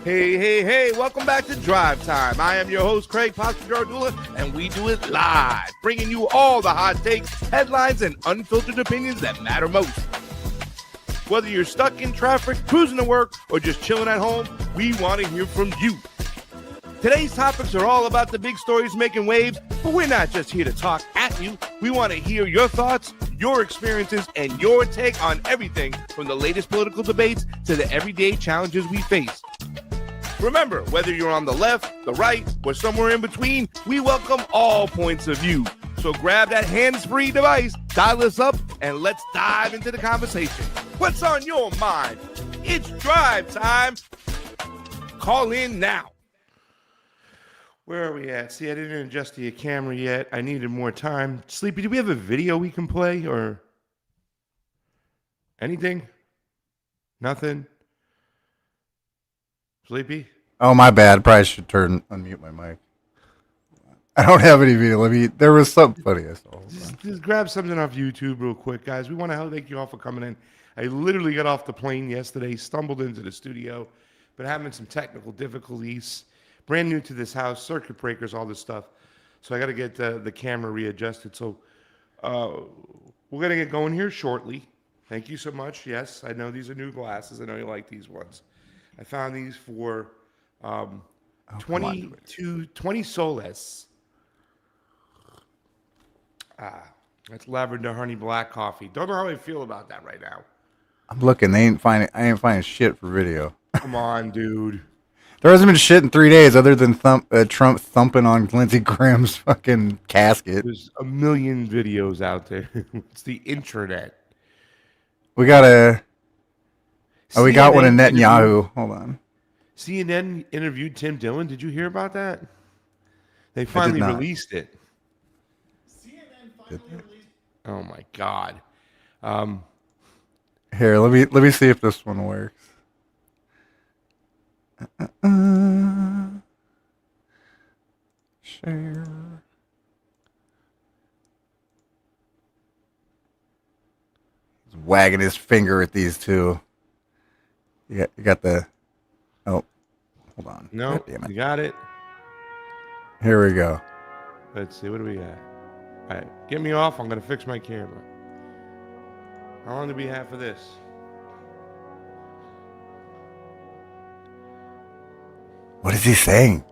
Hey, hey, hey, welcome back to Drive Time. I am your host, Craig Pasta Jardula, and we do it live, bringing you all the hot takes, headlines, and unfiltered opinions that matter most. Whether you're stuck in traffic, cruising to work, or just chilling at home, we want to hear from you. Today's topics are all about the big stories making waves, but we're not just here to talk at you. We want to hear your thoughts, your experiences, and your take on everything from the latest political debates to the everyday challenges we face. Remember, whether you're on the left, the right, or somewhere in between, we welcome all points of view. So grab that hands-free device, dial us up, and let's dive into the conversation. What's on your mind? It's Drive Time. Call in now. Where are we at? See, I didn't adjust the camera yet. I needed more time. Sleepy, do we have a video we can play or anything? Nothing? Sleepy? Oh, my bad. Probably should unmute my mic. I don't have any video. There was something funny I saw. Just grab something off YouTube real quick, guys. We want to thank you all for coming in. I literally got off the plane yesterday, stumbled into the studio, but having some technical difficulties. Brand new to this house, circuit breakers, all this stuff. So I got to get the camera readjusted. So we're going to get going here shortly. Thank you so much. Yes, I know these are new glasses. I know you like these ones. I found these for 20 soles. That's lavender honey black coffee. Don't know how I feel about that right now. I'm looking. I ain't finding shit for video. Come on, dude. There hasn't been shit in 3 days other than Trump thumping on Lindsey Graham's fucking casket. There's a million videos out there. It's the internet. We got we got one in Netanyahu. Hold on. CNN interviewed Tim Dillon. Did you hear about that? They finally released it. CNN finally released it. Oh my God. Here, let me see if this one works. Share. He's wagging his finger at these two. You got the. Oh, hold on. No, you got it. Here we go. Let's see. What do we got? All right, get me off. I'm gonna fix my camera. How long do we have for this? What is he saying?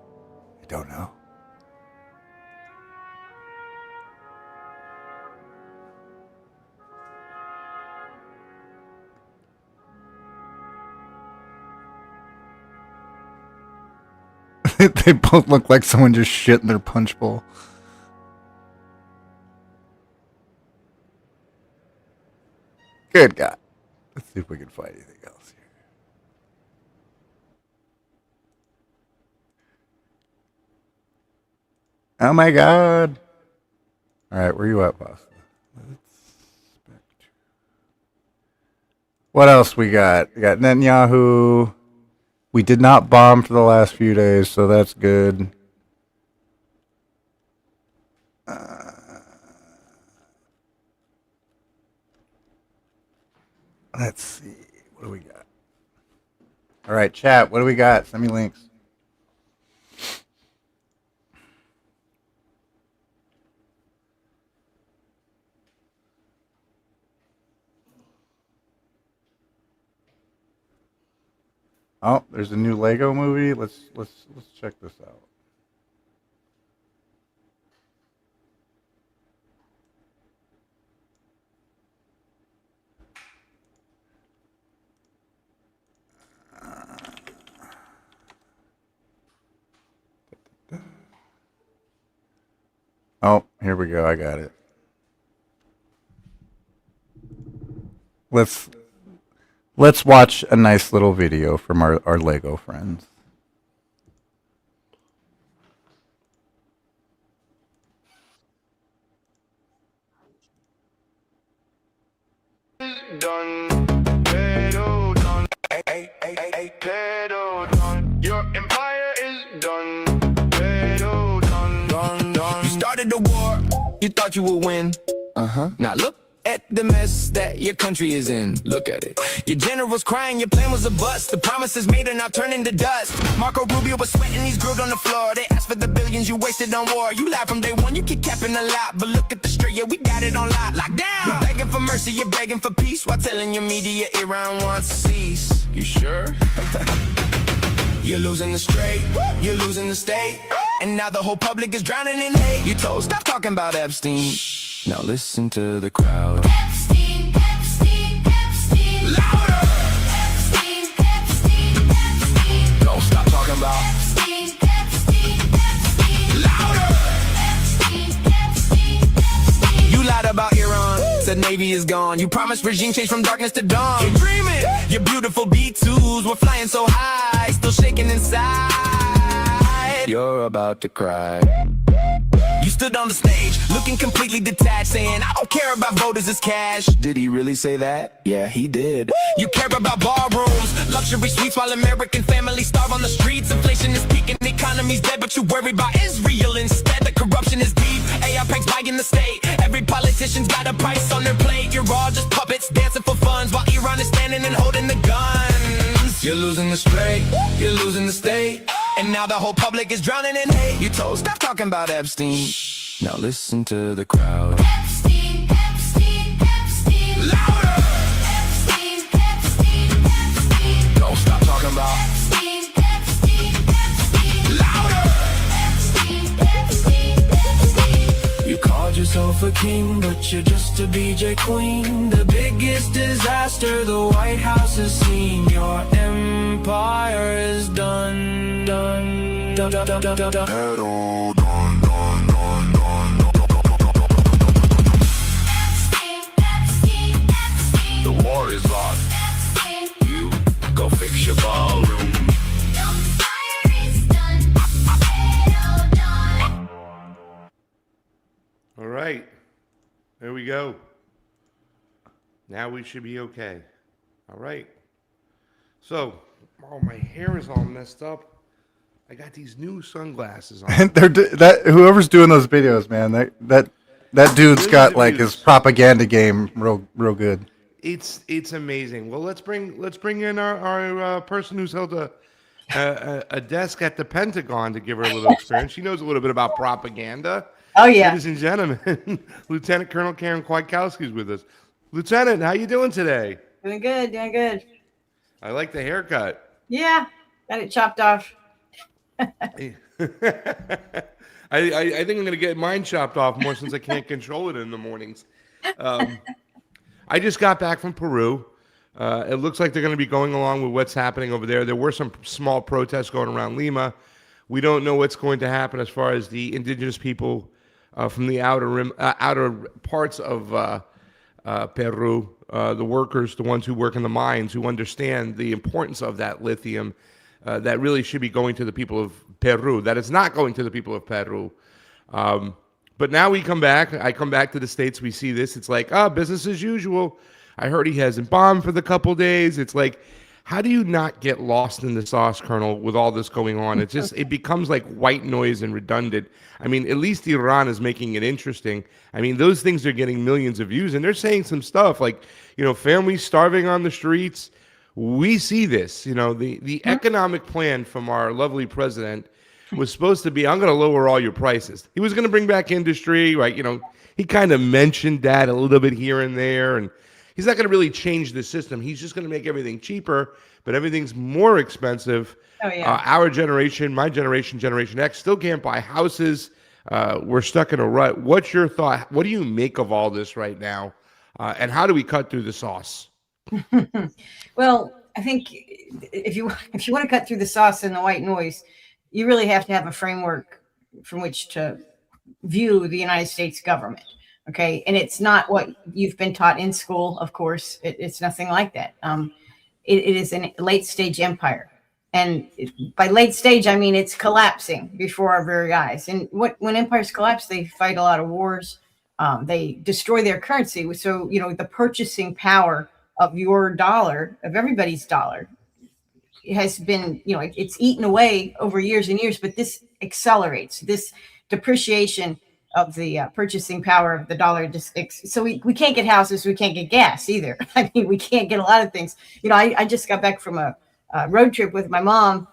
I don't know. They both look like someone just shit in their punch bowl. Good God. Let's see if we can find anything else here. Oh my God. All right, where you at, Pasta? What else we got? We got Netanyahu. We did not bomb for the last few days, so that's good. Let's see. What do we got? All right, chat. What do we got? Send me links. Oh, there's a new Lego movie. Let's check this out. Oh, here we go. I got it. Let's watch a nice little video from our Lego friends. Done, pedo done, pedo done. Your empire is done, pedo done, done, done. You started the war, you thought you would win. Now look at the mess that your country is in. Look at it. Your general's crying, your plan was a bust. The promises made are now turning to dust. Marco Rubio was sweating, he's grilled on the floor. They asked for the billions you wasted on war. You lied from day one, you keep capping a lot. But look at the straight, yeah, we got it on lock. Locked down. You're begging for mercy, you're begging for peace, while telling your media Iran wants to cease. You sure? You're losing the straight, you're losing the state. And now the whole public is drowning in hate. You told, stop talking about Epstein. Now listen to the crowd. Epstein, Epstein, Epstein. Louder! Epstein, Epstein, Epstein. Don't stop talking about Epstein, Epstein, Epstein. louder! Epstein, Epstein, Epstein. You lied about Iran, said Navy is gone. You promised regime change from darkness to dawn. You're dreaming, your beautiful B-2s were flying so high, still shaking inside. You're about to cry. You stood on the stage, looking completely detached, saying, I don't care about voters, it's cash. Did he really say that? Yeah, he did. You care about ballrooms, luxury suites, while American families starve on the streets. Inflation is peaking, the economy's dead, but you worry about Israel instead. The corruption is deep, AI pranks buying the state. Every politician's got a price on their plate. You're all just puppets dancing for funds, while Iran is standing and holding the guns. You're losing the straight, you're losing the state. And now the whole public is drowning in hate. You told, stop talking about Epstein. Now listen to the crowd. Epstein, Epstein, Epstein. Louder! Epstein, Epstein, Epstein. Don't stop talking about Epstein, Epstein, Epstein. louder! Epstein, Epstein, Epstein. You called yourself a king, but you're just a BJ queen. The biggest disaster the White House has seen. Your empire is done, done, done, done, done, done, done. Pedal, dun, dun, dun, dun, dun. Epstein, Epstein, Epstein. The war is lost. Epstein. You go fix your ballroom. The fire is done. Pedal done. All right. There we go. Now we should be okay. All right. So, oh, my hair is all messed up. I got these new sunglasses on. And that whoever's doing those videos, man, that dude's got like his propaganda game real good. It's amazing. Well, let's bring in our person who's held a desk at the Pentagon to give her a little experience. She knows a little bit about propaganda. Oh, yeah. Ladies and gentlemen, Lieutenant Colonel Karen Kwiatkowski is with us. Lieutenant, how you doing today? Doing good, doing good. I like the haircut. Yeah, got it chopped off. I think I'm going to get mine chopped off more since I can't control it in the mornings. I just got back from Peru. It looks like they're going to be going along with what's happening over there. There were some small protests going around Lima. We don't know what's going to happen as far as the indigenous people from the outer parts of Peru, the workers, the ones who work in the mines, who understand the importance of that lithium that really should be going to the people of Peru, that is not going to the people of Peru. But now I come back to the States, we see this, it's like, business as usual. I heard he hasn't bombed for the couple days. It's like, how do you not get lost in the sauce, Colonel, with all this going on? It becomes like white noise and redundant. I mean, at least Iran is making it interesting. I mean, those things are getting millions of views, and they're saying some stuff like, families starving on the streets. We see this, the economic plan from our lovely president was supposed to be, I'm going to lower all your prices. He was going to bring back industry, right? He kind of mentioned that a little bit here and there, and he's not going to really change the system. He's just going to make everything cheaper, but everything's more expensive. Oh, yeah. Our generation, my generation, Generation X, still can't buy houses. We're stuck in a rut. What's your thought? What do you make of all this right now? And how do we cut through the sauce? Well, I think if you want to cut through the sauce and the white noise, you really have to have a framework from which to view the United States government. Okay. And it's not what you've been taught in school. Of course, it's nothing like that. It is a late stage empire. And by late stage, I mean, it's collapsing before our very eyes. And when empires collapse, they fight a lot of wars. They destroy their currency. So, the purchasing power of your dollar, of everybody's dollar, has been, it's eaten away over years and years, but this accelerates. This depreciation purchasing power of the dollar. So we can't get houses, we can't get gas either. I mean, we can't get a lot of things. I just got back from a road trip with my mom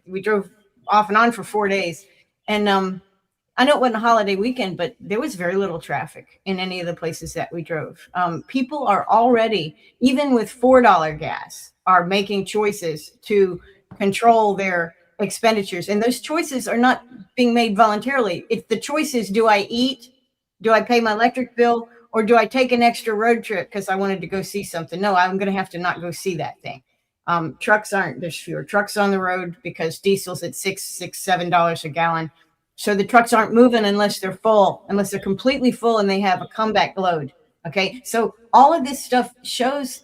we drove off and on for 4 days, and I know it wasn't a holiday weekend, but there was very little traffic in any of the places that we drove. People are already, even with $4 gas, are making choices to control their expenditures. And those choices are not being made voluntarily. If the choice is, do I eat? Do I pay my electric bill? Or do I take an extra road trip because I wanted to go see something? No, I'm going to have to not go see that thing. There's fewer trucks on the road because diesel's at $7 a gallon. So the trucks aren't moving unless they're full, unless they're completely full and they have a comeback load. Okay. So all of this stuff shows,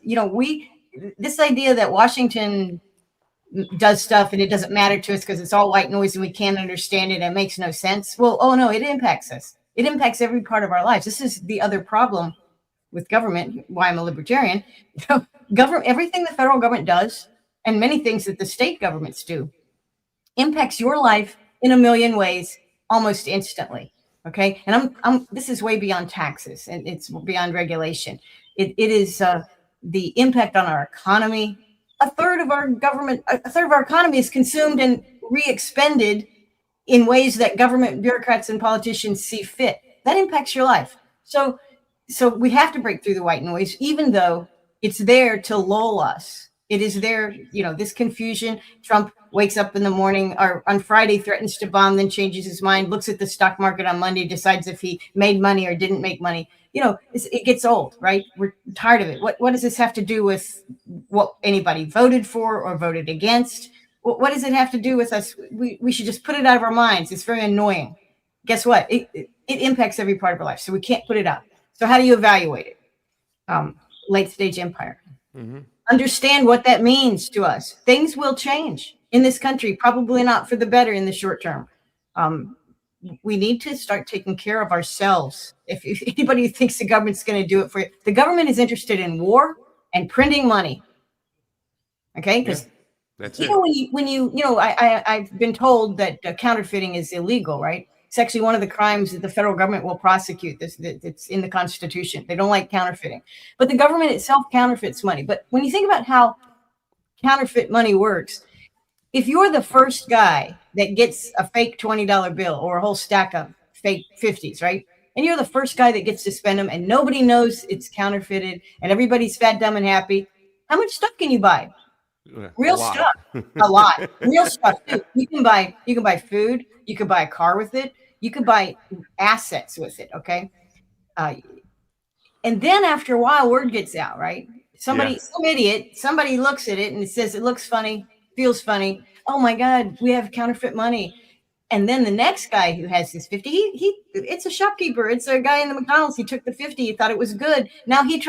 this idea that Washington does stuff and it doesn't matter to us because it's all white noise and we can't understand it. It makes no sense. Well, oh no, it impacts us. It impacts every part of our lives. This is the other problem with government, why I'm a libertarian. Everything the federal government does and many things that the state governments do impacts your life in a million ways almost instantly. Okay. And this is way beyond taxes and it's beyond regulation. It is the impact on our economy. A third of our economy is consumed and re-expended in ways that government bureaucrats and politicians see fit. That impacts your life. So we have to break through the white noise, even though it's there to lull us. It is there, this confusion. Trump wakes up in the morning or on Friday, threatens to bomb, then changes his mind, looks at the stock market on Monday, decides if he made money or didn't make money. It gets old, right? We're tired of it. What does this have to do with what anybody voted for or voted against? What does it have to do with us? We should just put it out of our minds. It's very annoying. Guess what? It impacts every part of our life. So we can't put it out. So how do you evaluate it? Late stage empire. Mm-hmm. Understand what that means to us. Things will change in this country, probably not for the better in the short term. We need to start taking care of ourselves. If anybody thinks the government's going to do it for you, the government is interested in war and printing money. Okay, because that's I've been told that counterfeiting is illegal, right? It's actually one of the crimes that the federal government will prosecute. It's in the Constitution. They don't like counterfeiting, but the government itself counterfeits money. But when you think about how counterfeit money works, if you're the first guy that gets a fake $20 bill or a whole stack of fake 50s, right? And you're the first guy that gets to spend them and nobody knows it's counterfeited and everybody's fat, dumb, and happy. How much stuff can you buy? Real stuff. A lot. Real stuff too. You can buy food. You can buy a car with it. You can buy assets with it. Okay. And then after a while, word gets out, right? Some idiot, somebody looks at it and it says, it looks funny, feels funny. Oh my God, we have counterfeit money. And then the next guy who has his 50, it's a shopkeeper. It's a guy in the McDonald's. He took the 50. He thought it was good. Now he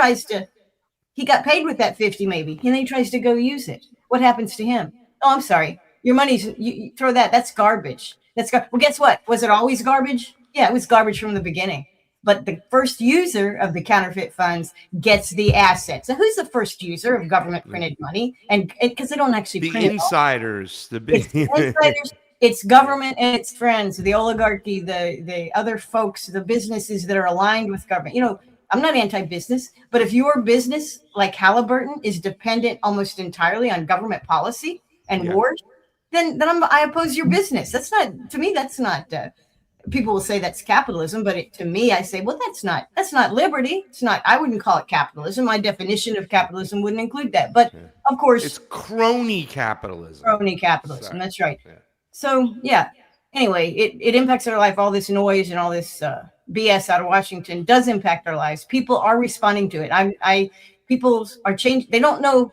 got paid with that 50 maybe. And then he tries to go use it. What happens to him? Oh, I'm sorry. Your money's, you throw that. That's garbage. Well, guess what? Was it always garbage? Yeah, it was garbage from the beginning. But the first user of the counterfeit funds gets the assets. So who's the first user of government printed money? And because they don't actually print insiders, it's insiders, it's government and its friends, the oligarchy, the other folks, the businesses that are aligned with government. I'm not anti-business, but if your business, like Halliburton, is dependent almost entirely on government policy and wars, then I oppose your business. That's not. People will say that's capitalism, but to me, I say, well, that's not liberty. It's not. I wouldn't call it capitalism. My definition of capitalism wouldn't include that. But of course, it's crony capitalism. Sorry. That's right. Yeah. So anyway, it impacts our life. All this noise and all this BS out of Washington does impact our lives. People are responding to it. People are changed. They don't know.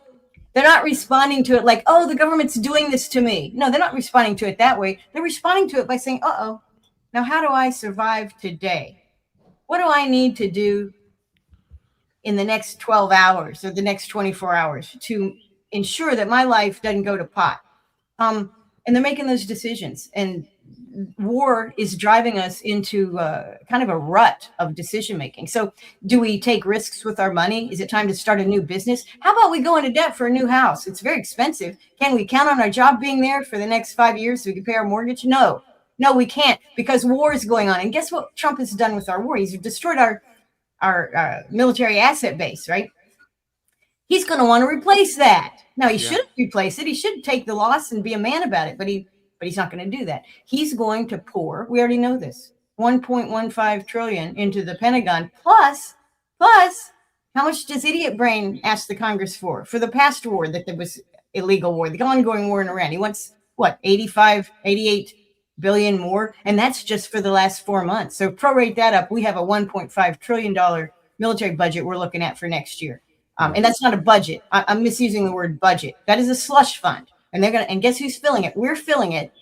They're not responding to it like, oh, the government's doing this to me. No, they're not responding to it that way. They're responding to it by saying, uh-oh, now how do I survive today? What do I need to do in the next 12 hours or the next 24 hours to ensure that my life doesn't go to pot? And they're making those decisions. And war is driving us into kind of a rut of decision making. So do we take risks with our money? Is it time to start a new business? How about we go into debt for a new house? It's very expensive. Can we count on our job being there for the next 5 years so we can pay our mortgage? No. No, we can't, because war is going on. And guess what Trump has done with our war? He's destroyed our military asset base, right? He's going to want to replace that. Now he shouldn't replace it. He should take the loss and be a man about it, but he's not going to do that. He's going to pour, we already know this, 1.15 trillion into the Pentagon, plus how much does idiot brain ask the Congress for the past war, that there was illegal war, the ongoing war in Iran? He wants what, 88 billion more, and that's just for the last 4 months. So prorate that up, we have a 1.5 trillion dollar military budget we're looking at for next year. And that's not a budget. I'm misusing the word budget. That is a slush fund. And and guess who's filling it? We're filling it.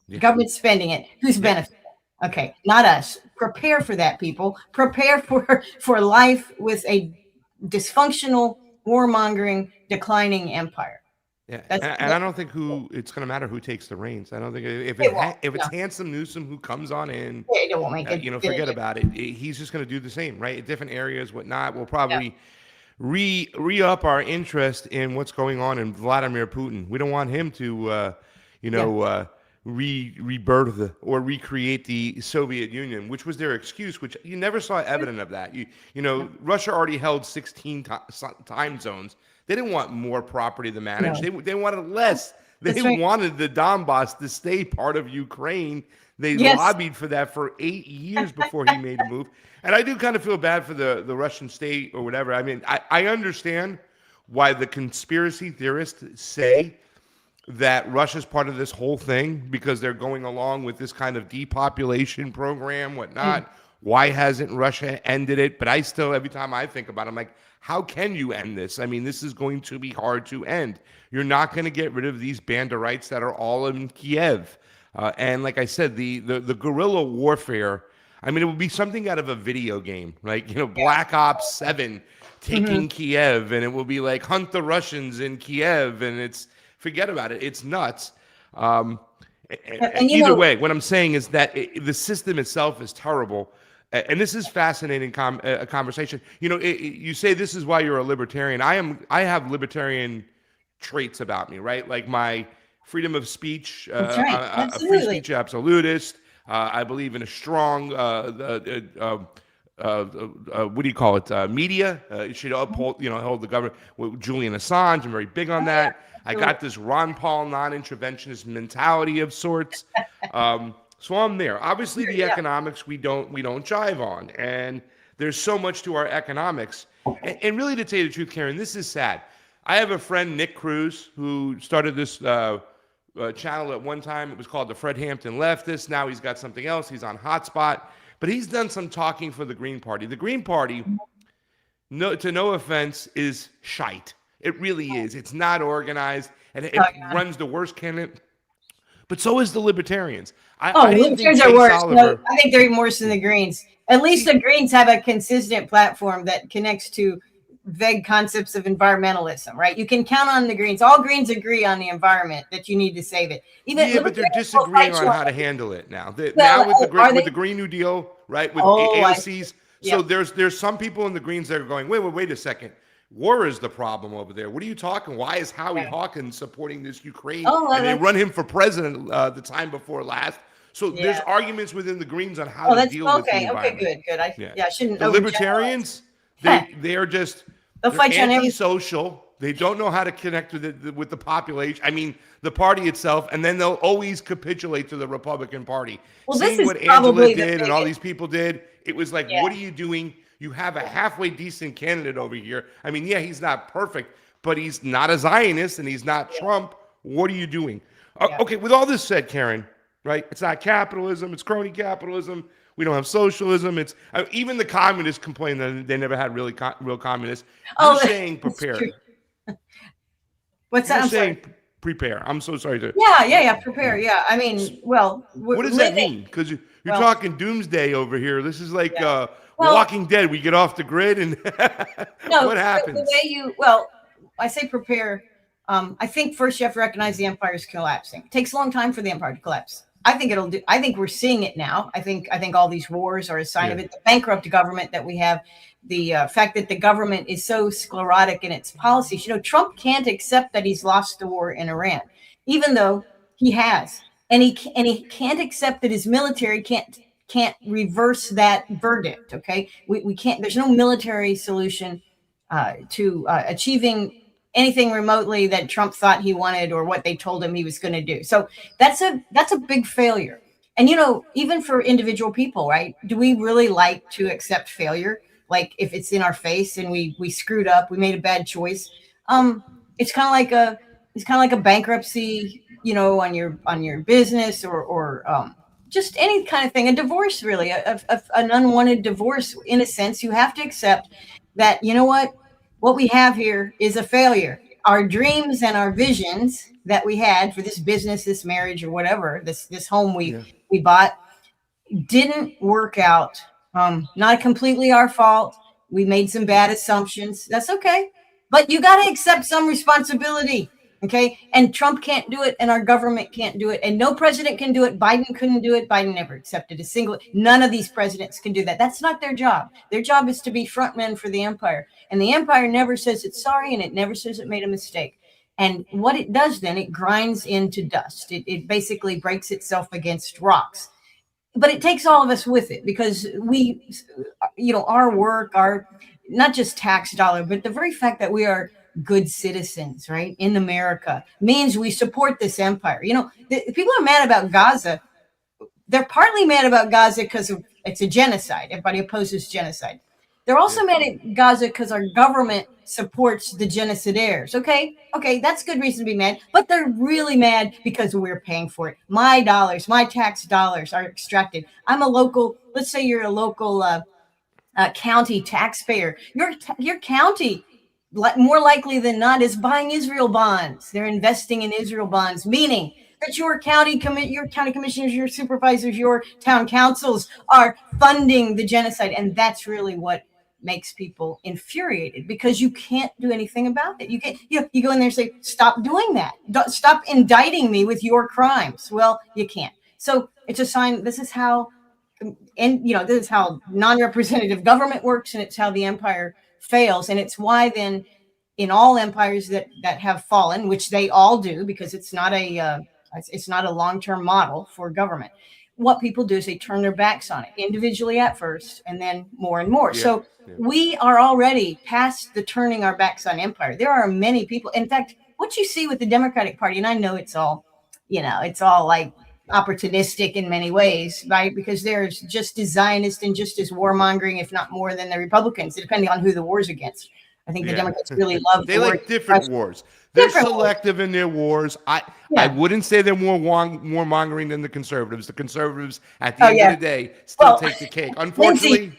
The government's spending it. Who's benefiting? Okay, not us. Prepare for that, people. Prepare for life with a dysfunctional, warmongering, declining empire. Yeah, and I don't think it's going to matter who takes the reins. I don't think if it's Handsome Newsom who comes on in, it won't make it. Forget about it. He's just going to do the same, right? In different areas, whatnot. We'll probably re-up our interest in what's going on in Vladimir Putin. We don't want him to, rebirth or recreate the Soviet Union, which was their excuse, which you never saw evidence of that. Russia already held 16 time zones. They didn't want more property to manage. No. They wanted less. They wanted the Donbass to stay part of Ukraine. They lobbied for that for 8 years before he made a move. And I do kind of feel bad for the Russian state or whatever. I mean, I understand why the conspiracy theorists say that Russia's part of this whole thing, because they're going along with this kind of depopulation program, whatnot. Why hasn't Russia ended it? But I still, every time I think about it, I'm like, how can you end this? I mean, this is going to be hard to end. You're not going to get rid of these banderites that are all in Kiev. And like I said, the guerrilla warfare, I mean, it would be something out of a video game, like, Black Ops 7 taking Kiev, and it will be like hunt the Russians in Kiev, and forget about it. It's nuts. Either way, what I'm saying is that the system itself is terrible. And this is fascinating conversation. You say this is why you're a libertarian. I have libertarian traits about me, right? Like my freedom of speech, a free speech absolutist. I believe in a strong, what do you call it? Media. It should uphold, hold the government. With Julian Assange, I'm very big on that. I got this Ron Paul non-interventionist mentality of sorts. So I'm there. Obviously, the economics we don't jive on, and there's so much to our economics. And really, to tell you the truth, Karen, this is sad. I have a friend, Nick Cruz, who started this channel at one time. It was called the Fred Hampton Leftist. Now he's got something else. He's on Hotspot, but he's done some talking for the Green Party. The Green Party, to no offense, is shite. It really is. It's not organized, and it runs the worst candidate. But so is the Libertarians. Libertarians are worse. No, I think they're even worse than the Greens. At least the Greens have a consistent platform that connects to vague concepts of environmentalism, right? You can count on the Greens. All Greens agree on the environment, that you need to save it. But they're disagreeing on how to handle it now. Now with the Green New Deal, right? With AOCs. So there's some people in the Greens that are going, wait a second. War is the problem over there. What are you talking? Why is Howie Hawkins supporting this Ukraine? And they run him for president the time before last. So there's arguments within the Greens on how to deal with the environment. Okay, good. I shouldn't. The Libertarians, they are just antisocial. They don't know how to connect with the population. I mean, the party itself, and then they'll always capitulate to the Republican Party. Well, seeing what Angela did and all these people did, it was like, what are you doing? You have a halfway decent candidate over here. I mean, he's not perfect, but he's not a Zionist and he's not Trump. What are you doing? Okay, with all this said, Karen, right? It's not capitalism. It's crony capitalism. We don't have socialism. It's even the communists complain that they never had real communists. You're saying prepare. What's that? I'm saying prepare. I'm so sorry to. Prepare. Yeah. I mean, well, what does that mean? Because you're talking doomsday over here. This is like Walking Dead. We get off the grid and what happens? The way I say prepare. I think first you have to recognize the empire is collapsing. It takes a long time for the empire to collapse. I think we're seeing it now. I think all these wars are a sign of it. The bankrupt government that we have, the fact that the government is so sclerotic in its policies. Trump can't accept that he's lost the war in Iran, even though he has. and he can't accept that his military can't reverse that verdict. Okay, we can't. There's no military solution to achieving anything remotely that Trump thought he wanted or what they told him he was going to do. So that's a big failure. And even for individual people, right? Do we really like to accept failure? Like if it's in our face and we screwed up, we made a bad choice. It's kind of like a bankruptcy, on your business or just any kind of thing. A divorce, really, an unwanted divorce. In a sense, you have to accept that what we have here is a failure. Our dreams and our visions that we had for this business, this marriage, or whatever, this home we bought, didn't work out. Not completely our fault. We made some bad assumptions. That's okay. But you got to accept some responsibility. Okay. And Trump can't do it, and our government can't do it, and no president can do it. Biden couldn't do it. Biden never accepted none of these presidents can do that. That's not their job. Their job is to be frontmen for the empire. And the empire never says it's sorry, and it never says it made a mistake. And what it does then, it grinds into dust. It basically breaks itself against rocks. But it takes all of us with it, because we, our work, our not just tax dollar, but the very fact that we are good citizens, right, in America, means we support this empire. People are mad about Gaza. They're partly mad about Gaza because it's a genocide. Everybody opposes genocide. They're also mad at Gaza because our government supports the genocidaires. Okay, that's good reason to be mad. But they're really mad because we're paying for it. My dollars, my tax dollars are extracted. Let's say you're a local county taxpayer. Your county, more likely than not, is buying Israel bonds. They're investing in Israel bonds, meaning that your county commissioners, your supervisors, your town councils are funding the genocide. And that's really what makes people infuriated, because you can't do anything about it. You go in there and say, stop doing that. Stop indicting me with your crimes. Well, you can't. So it's a sign. This is how non-representative government works, and it's how the empire fails. And it's why then in all empires that have fallen, which they all do, because it's not a long-term model for government, what people do is they turn their backs on it, individually at first, and then more and more. We are already past the turning our backs on empire. There are many people. In fact, what you see with the Democratic Party, and I know it's all like opportunistic in many ways, right? Because there's just as Zionist and just as warmongering, if not more, than the Republicans, depending on who the war's against. I think the Democrats really love. They like different wars. They're selective in their wars. I wouldn't say they're more mongering than the conservatives. The conservatives, at the end of the day, still take the cake. Unfortunately,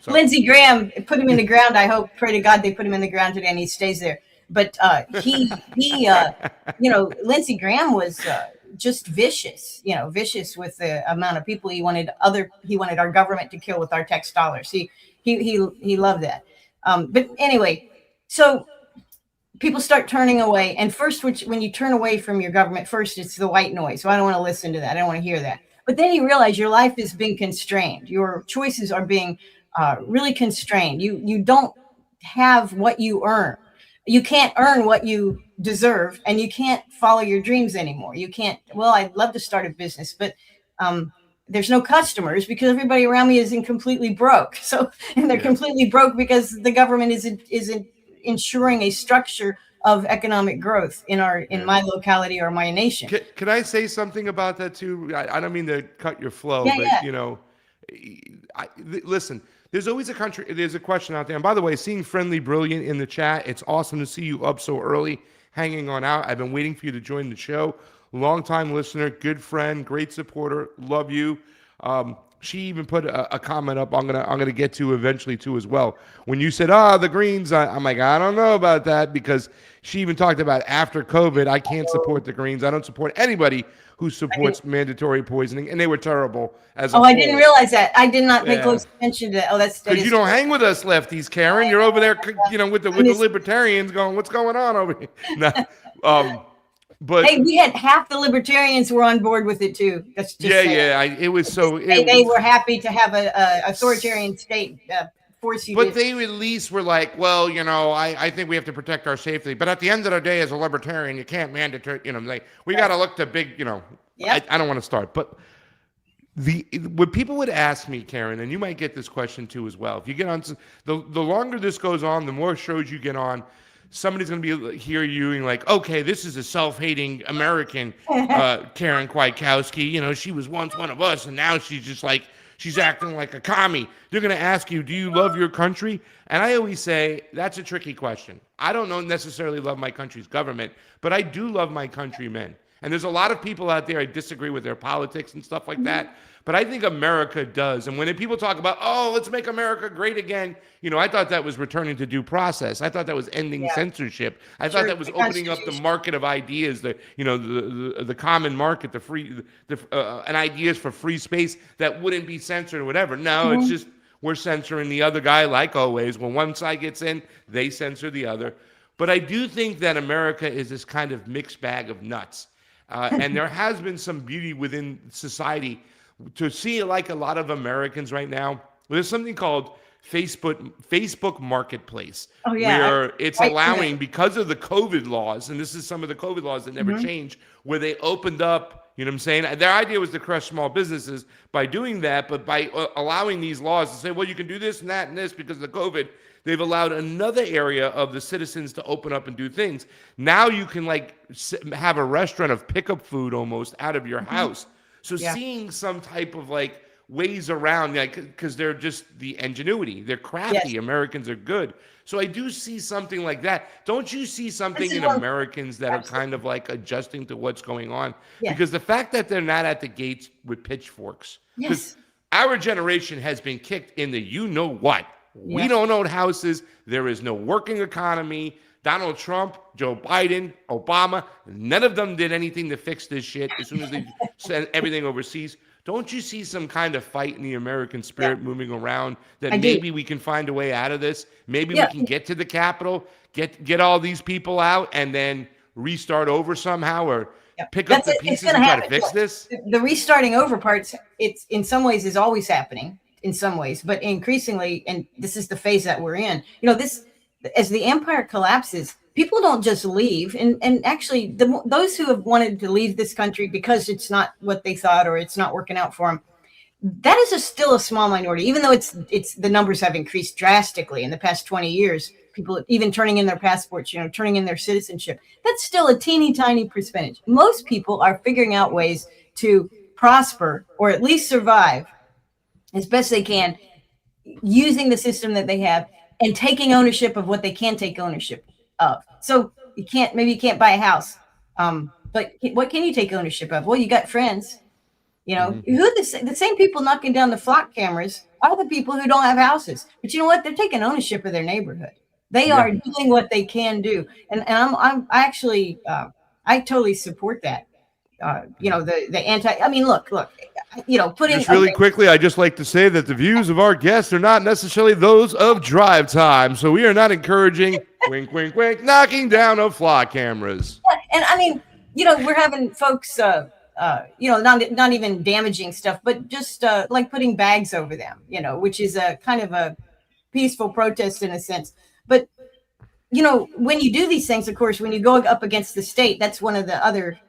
Lindsey Graham put him in the ground. I hope, pray to God, they put him in the ground today and he stays there. But Lindsey Graham was just vicious with the amount of people he wanted our government to kill with our tax dollars. He loved that. But anyway, so people start turning away. And first, when you turn away from your government, first it's the white noise. So I don't want to listen to that. I don't want to hear that. But then you realize your life is being constrained. Your choices are being really constrained. You don't have what you earn. You can't earn what you deserve, and you can't follow your dreams anymore. You can't. Well, I'd love to start a business, but there's no customers because everybody around me isn't completely broke. And they're completely broke because the government isn't ensuring a structure of economic growth in my locality or my nation. Can I say something about that too? I don't mean to cut your flow, listen. There's always there's a question out there. And by the way, seeing Friendly Brilliant in the chat, it's awesome to see you up so early, hanging on out. I've been waiting for you to join the show. Long-time listener, good friend, great supporter, love you. She even put a comment up I'm gonna get to eventually too as well. When you said, the Greens, I'm like, I don't know about that, because she even talked about after COVID, I can't support the Greens. I don't support anybody who supports mandatory poisoning, and they were terrible as a whole. I didn't realize that. I did not pay close attention to that. Oh, that's because you don't hang with us lefties, Karen. You're over there, with the libertarians going, what's going on over here? But hey, we had half the libertarians were on board with it too. That's just it was so. They were happy to have a authoritarian state force you. But they at least were like, well, I think we have to protect our safety. But at the end of the day, as a libertarian, you can't mandatory. We got to look to big, Yep. I don't want to start, but what people would ask me, Karen, and you might get this question too as well. If you get on, the longer this goes on, the more shows you get on, somebody's going to be hear you and like, okay, this is a self-hating American, Karen Kwiatkowski. You know, she was once one of us, and now she's just like, she's acting like a commie. They're going to ask you, do you love your country? And I always say, that's a tricky question. I don't necessarily love my country's government, but I do love my countrymen. And there's a lot of people out there I disagree with their politics and stuff like that. But I think America does. And when people talk about, oh, let's make America great again, you know, I thought that was returning to due process. I thought that was ending censorship. I thought that was opening up the market of ideas, the common market, and ideas for free space that wouldn't be censored or whatever. No, it's just we're censoring the other guy, like always. When one side gets in, they censor the other. But I do think that America is this kind of mixed bag of nuts. And there has been some beauty within society to see, like a lot of Americans right now. There's something called Facebook Marketplace, where it's allowing, because of the COVID laws, and this is some of the COVID laws that never change, where they opened up, you know what I'm saying? Their idea was to crush small businesses by doing that, but by allowing these laws to say, well, you can do this and that and this because of the COVID, they've allowed another area of the citizens to open up and do things. Now you can like have a restaurant of pickup food almost out of your house. So seeing some type of like ways around, like, because they're just the ingenuity, they're crafty. Americans are good. So I do see something like that. Don't you see something in Americans that are kind of like adjusting to what's going on? Because the fact that they're not at the gates with pitchforks, because our generation has been kicked in the you know what. We don't own houses. There is no working economy. Donald Trump, Joe Biden, Obama, none of them did anything to fix this shit as soon as they sent everything overseas. Don't you see some kind of fight in the American spirit moving around that maybe we can find a way out of this? Maybe we can get to the Capitol, get all these people out, and then restart over somehow, or pick up the pieces and try to fix this? The restarting over parts, it's in some ways is always happening in some ways, but increasingly, and this is the phase that we're in, you know, this, as the empire collapses, people don't just leave. And actually, those who have wanted to leave this country because it's not what they thought or it's not working out for them, that is still a small minority, even though it's the numbers have increased drastically in the past 20 years. People even turning in their passports, you know, turning in their citizenship. That's still a teeny tiny percentage. Most people are figuring out ways to prosper or at least survive as best they can using the system that they have and taking ownership of what they can take ownership of. So you can't buy a house, but what can you take ownership of? Well, you got friends, you know, who the same people knocking down the flock cameras are the people who don't have houses. But you know what? They're taking ownership of their neighborhood. They are doing what they can do, and I actually I totally support that. You know, the anti. I mean, look. You know, putting just really quickly, I just like to say that the views of our guests are not necessarily those of Drive Time, so we are not encouraging wink, wink, wink, knocking down of flock cameras. And I mean, you know, we're having folks, you know, not even damaging stuff, but just like putting bags over them, you know, which is a kind of a peaceful protest in a sense. But you know, when you do these things, of course, when you go up against the state, that's one of the other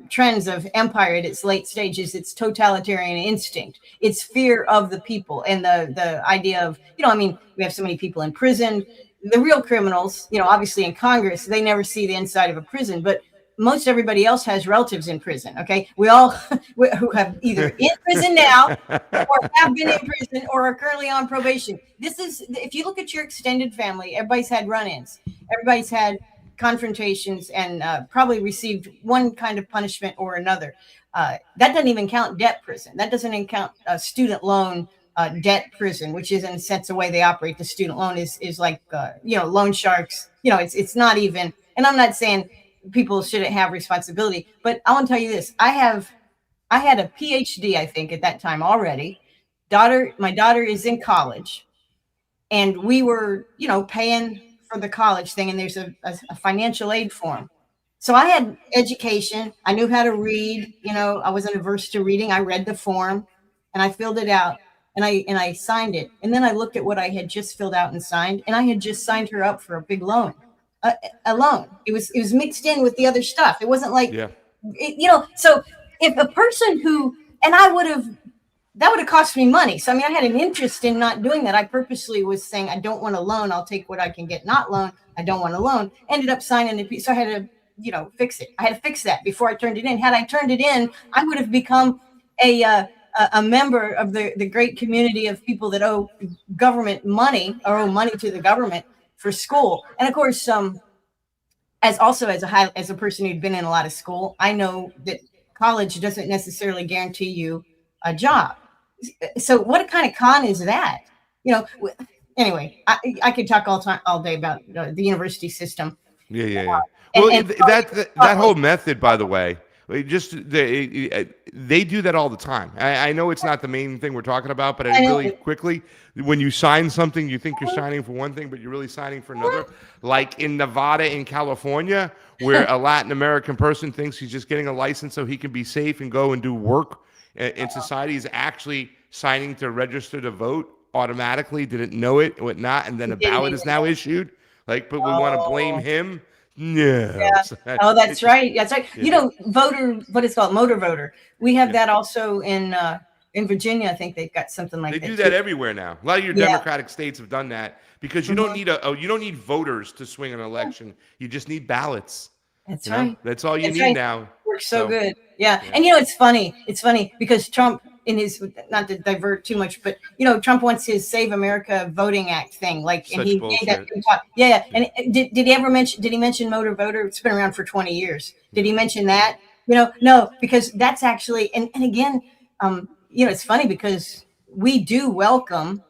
trends of empire at its late stages. It's totalitarian instinct. It's fear of the people, and the idea of, you know, I mean, we have so many people in prison. The real criminals, you know, obviously in Congress, they never see the inside of a prison, but most everybody else has relatives in prison. Okay, we all who have either in prison now or have been in prison or are currently on probation. This is, if you look at your extended family, everybody's had run-ins, everybody's had confrontations, and probably received one kind of punishment or another. That doesn't even count debt prison. That doesn't even count student loan debt prison, which is in a sense the way they operate. The student loan is like you know, loan sharks. You know, it's not even. And I'm not saying people shouldn't have responsibility, but I want to tell you this: I had a PhD, I think, at that time already. My daughter is in college, and we were, you know, paying for the college thing, and there's a financial aid form. So I had education. I knew how to read. You know, I wasn't averse to reading. I read the form and I filled it out, and I signed it. And then I looked at what I had just filled out and signed, and I had just signed her up for a big loan, a loan. It was mixed in with the other stuff. It wasn't like, you know, so if a person who, and I would have, that would have cost me money. So I mean, I had an interest in not doing that. I purposely was saying, I don't want a loan. I'll take what I can get, not loan. I don't want a loan. Ended up signing it. So I had to, fix it. I had to fix that before I turned it in. Had I turned it in, I would have become a member of the great community of people that owe government money or owe money to the government for school. And of course, as a person who'd been in a lot of school, I know that college doesn't necessarily guarantee you a job. So what kind of con is that? Anyway, I could talk all day about the university system. Yeah. Well, that whole method, by the way, they do that all the time. I know it's not the main thing we're talking about, but really quickly, when you sign something, you think you're signing for one thing, but you're really signing for another. Like in Nevada and California, where a Latin American person thinks he's just getting a license so he can be safe and go and do work in society, is actually signing to register to vote automatically, didn't know it, whatnot, and then a ballot is now issued. But we want to blame him. No. Yeah. Oh, that's right. That's right. Yeah. What it's called, motor voter. We have that also in Virginia. I think they've got something like that. They do that everywhere now. A lot of your Democratic states have done that because you don't need voters to swing an election. You just need ballots. That's right. That's all you need now. Works so good. Yeah. And it's funny. It's funny because Trump, in his, not to divert too much, but Trump wants his Save America Voting Act thing, and he made that talk. Yeah. And did he mention motor voter? It's been around for 20 years. Did he mention that? No, because that's actually, and again, it's funny because we do welcome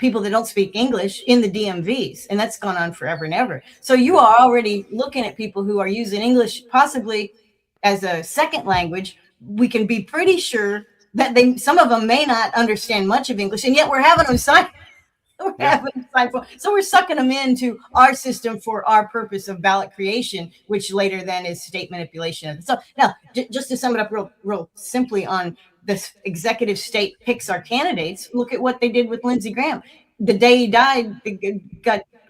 people that don't speak English in the DMVs, and that's gone on forever and ever. So you are already looking at people who are using English possibly as a second language. We can be pretty sure that some of them may not understand much of English, and yet we're having them sign. So we're sucking them into our system for our purpose of ballot creation, which later then is state manipulation. So now, just to sum it up real simply on this executive state picks our candidates, look at what they did with Lindsey Graham. The day he died, the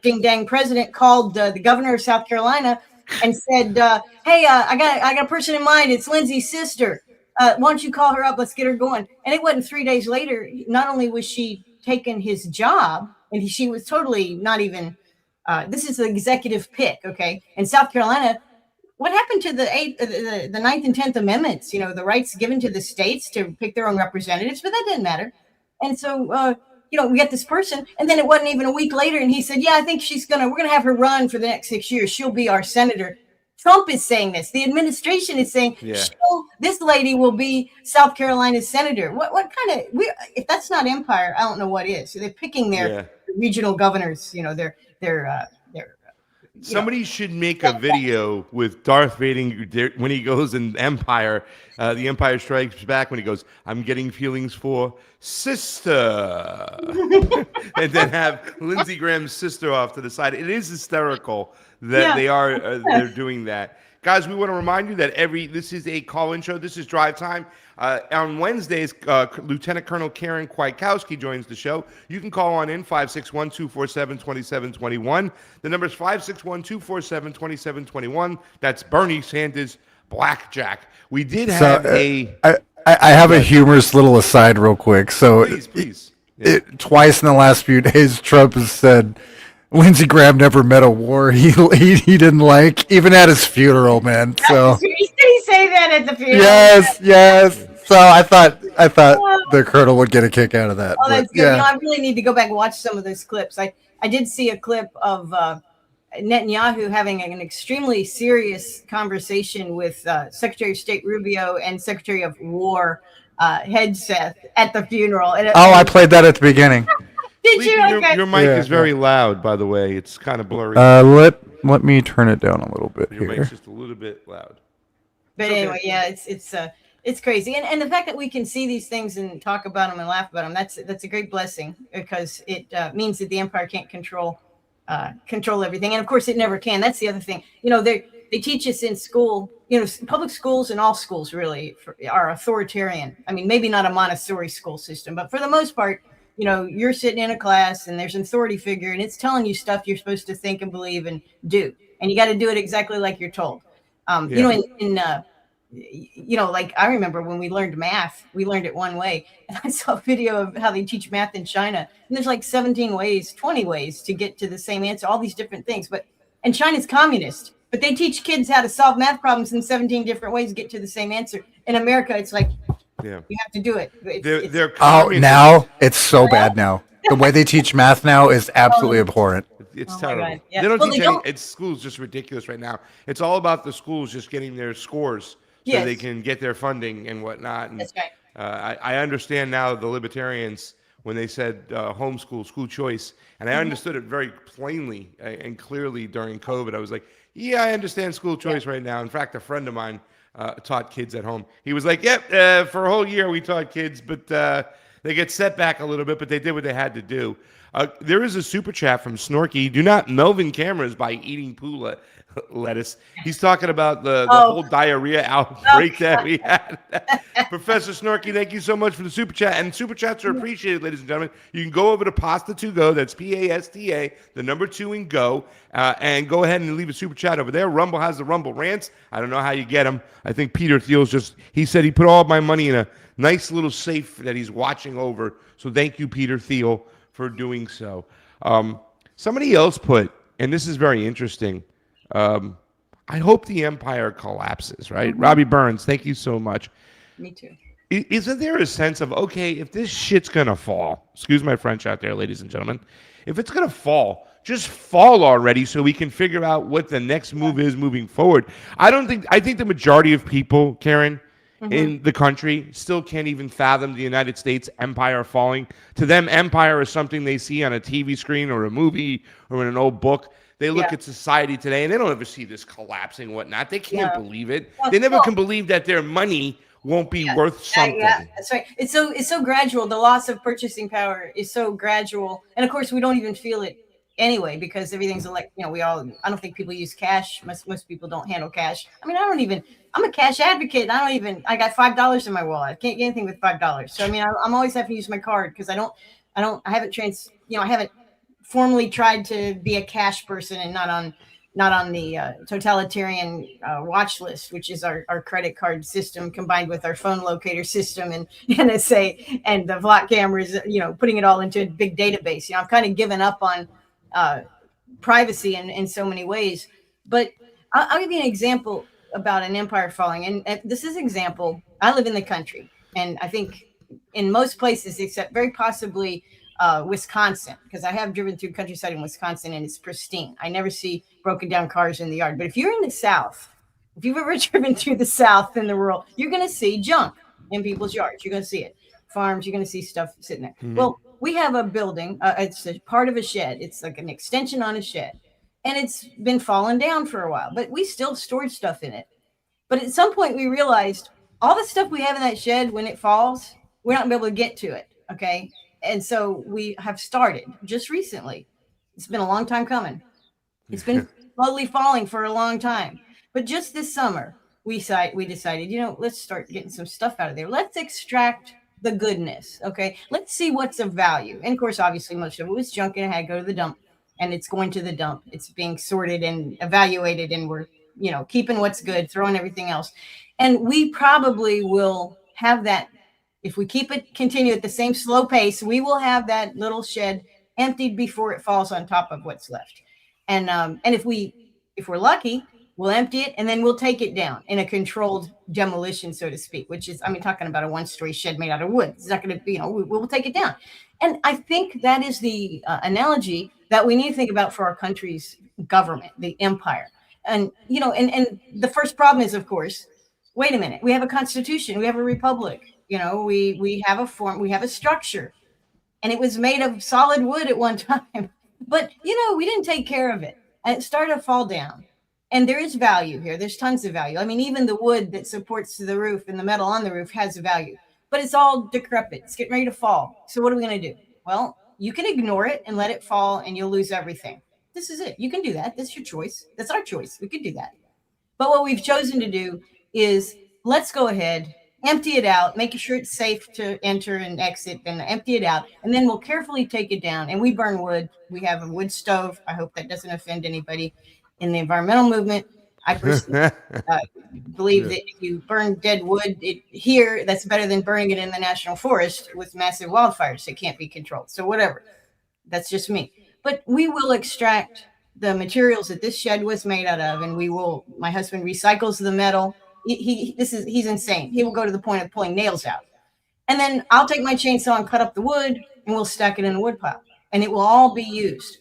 ding dang president called the governor of South Carolina and said, hey, I got a person in mind. It's Lindsey's sister. Why don't you call her up? Let's get her going. And it wasn't 3 days later. Not only was she taken his job, and she was totally not even, this is the executive pick, okay? In South Carolina, what happened to the 9th and 10th Amendments? The rights given to the states to pick their own representatives, but that didn't matter. And so, we got this person, and then it wasn't even a week later, and he said, yeah, I think we're going to have her run for the next 6 years. She'll be our senator. Trump is saying this. The administration is saying, this lady will be South Carolina's senator. What kind of, if that's not empire, I don't know what is. So they're picking their regional governors, Somebody should make a video with Darth Vader when he goes in Empire, The Empire Strikes Back, when he goes, I'm getting feelings for sister. And then have Lindsey Graham's sister off to the side. It is hysterical that they're doing that. Guys, we want to remind you that this is a call-in show. This is Drive Time. On Wednesdays, Lieutenant Colonel Karen Kwiatkowski joins the show. You can call on in 561-247-2721. The number is 561-247-2721. That's Bernie Sanders Blackjack. We did have I have a humorous little aside real quick. So please. Twice in the last few days, Trump has said Lindsey Graham never met a war he didn't like, even at his funeral, man. So did he say that at the funeral? Yes. So I thought the colonel would get a kick out of that. Oh, that's good. I really need to go back and watch some of those clips. I did see a clip of Netanyahu having an extremely serious conversation with Secretary of State Rubio and Secretary of War Hegseth at the funeral. I played that at the beginning. Did you? Okay. Your mic is very loud, by the way. It's kind of blurry. Let me turn it down a little bit Your here. mic's just a little bit loud. But anyway, it's crazy, and the fact that we can see these things and talk about them and laugh about them, that's a great blessing, because it means that the empire can't control everything, and of course it never can. That's the other thing. They teach us in school. Public schools and all schools really are authoritarian. I mean, maybe not a Montessori school system, but for the most part, you're sitting in a class and there's an authority figure and it's telling you stuff you're supposed to think and believe and do, and you got to do it exactly like you're told. like I remember when we learned math, we learned it one way. And I saw a video of how they teach math in China. And there's like 17 ways, 20 ways to get to the same answer, all these different things. And China's communist, but they teach kids how to solve math problems in 17 different ways to get to the same answer. In America, it's like, Yeah. you have to do it. They're Oh, communists. now it's so bad now. The way they teach math now is absolutely abhorrent. It's Oh my terrible. God, yeah. They don't Well, teach they any. don't- It's schools just ridiculous right now. It's all about the schools just getting their scores so Yes. they can get their funding and whatnot. And, That's right. I understand now the libertarians when they said homeschool, school choice, and I understood it very plainly and clearly during COVID. I was like, yeah, I understand school choice right now. In fact, a friend of mine taught kids at home. He was like, yep, for a whole year we taught kids, but they get set back a little bit, but they did what they had to do. There is a super chat from Snorky. Do not Melvin cameras by eating poo lettuce. He's talking about the whole diarrhea outbreak that we had. Professor Snorky, thank you so much for the super chat. And super chats are appreciated, ladies and gentlemen. You can go over to Pasta to Go. That's PASTA, the number 2 and go. And go ahead and leave a super chat over there. Rumble has the Rumble rants. I don't know how you get them. I think Peter Thiel's he said he put all of my money in a nice little safe that he's watching over. So thank you, Peter Thiel, for doing so. Somebody else put, and this is very interesting, I hope the empire collapses, right? Robbie Burns, thank you so much. Me too. Isn't there a sense of, okay, if this shit's going to fall, excuse my French out there, ladies and gentlemen, if it's going to fall, just fall already so we can figure out what the next move is moving forward. I think the majority of people, Karen, in the country still can't even fathom the United States empire falling. To them, empire is something they see on a TV screen or a movie or in an old book. They look at society today and they don't ever see this collapsing and whatnot. They can't believe it. They never can believe that their money won't be worth something. Yeah, that's right. It's so gradual. The loss of purchasing power is so gradual, and of course, we don't even feel it anyway because everything's I don't think people use cash. Most people don't handle cash. I mean, I'm a cash advocate. I got $5 in my wallet. I can't get anything with $5. So I mean, I'm always having to use my card because I haven't formally tried to be a cash person and not on the totalitarian watch list, which is our credit card system combined with our phone locator system and NSA and the Vlot cameras, putting it all into a big database. I've kind of given up on privacy in so many ways. But I'll give you an example about an empire falling. And this is an example. I live in the country, and I think in most places, except very possibly Wisconsin, because I have driven through countryside in Wisconsin and it's pristine. I never see broken down cars in the yard. But if you're in the South, if you've ever driven through the South in the rural, you're going to see junk in people's yards. You're going to see it. Farms, you're going to see stuff sitting there. Well, we have a building. It's a part of a shed. It's like an extension on a shed. And it's been falling down for a while, but we still stored stuff in it. But at some point we realized all the stuff we have in that shed, when it falls, we're not going to be able to get to it. Okay. And so we have started just recently. It's been a long time coming. It's been slowly falling for a long time. But just this summer, we decided, let's start getting some stuff out of there. Let's extract the goodness. Okay. Let's see what's of value. And of course, obviously, most of it was junk and it had to go to the dump. And it's going to the dump. It's being sorted and evaluated. And we're, keeping what's good, throwing everything else. And we probably will have that. If we continue at the same slow pace, we will have that little shed emptied before it falls on top of what's left. And if we're lucky, we'll empty it and then we'll take it down in a controlled demolition, so to speak, which is, talking about a one-story shed made out of wood. It's not going to be, we'll take it down. And I think that is the analogy that we need to think about for our country's government, the empire. And, and the first problem is, of course, wait a minute, we have a constitution, we have a republic. We have a form, we have a structure, and it was made of solid wood at one time, but we didn't take care of it and it started to fall down. And there is value here. There's tons of value. Even the wood that supports the roof and the metal on the roof has value, but it's all decrepit. It's getting ready to fall. So what are we going to do? Well, you can ignore it and let it fall and you'll lose everything. This is it. You can do that. That's your choice. That's our choice. We could do that. But what we've chosen to do is let's go ahead, empty it out, making sure it's safe to enter and exit, and empty it out. And then we'll carefully take it down. And we burn wood. We have a wood stove. I hope that doesn't offend anybody in the environmental movement. I personally believe that if you burn dead wood here, that's better than burning it in the national forest with massive wildfires that can't be controlled. So whatever, that's just me. But we will extract the materials that this shed was made out of, and we will. My husband recycles the metal. He's insane. He will go to the point of pulling nails out, and then I'll take my chainsaw and cut up the wood, and we'll stack it in a wood pile, and it will all be used.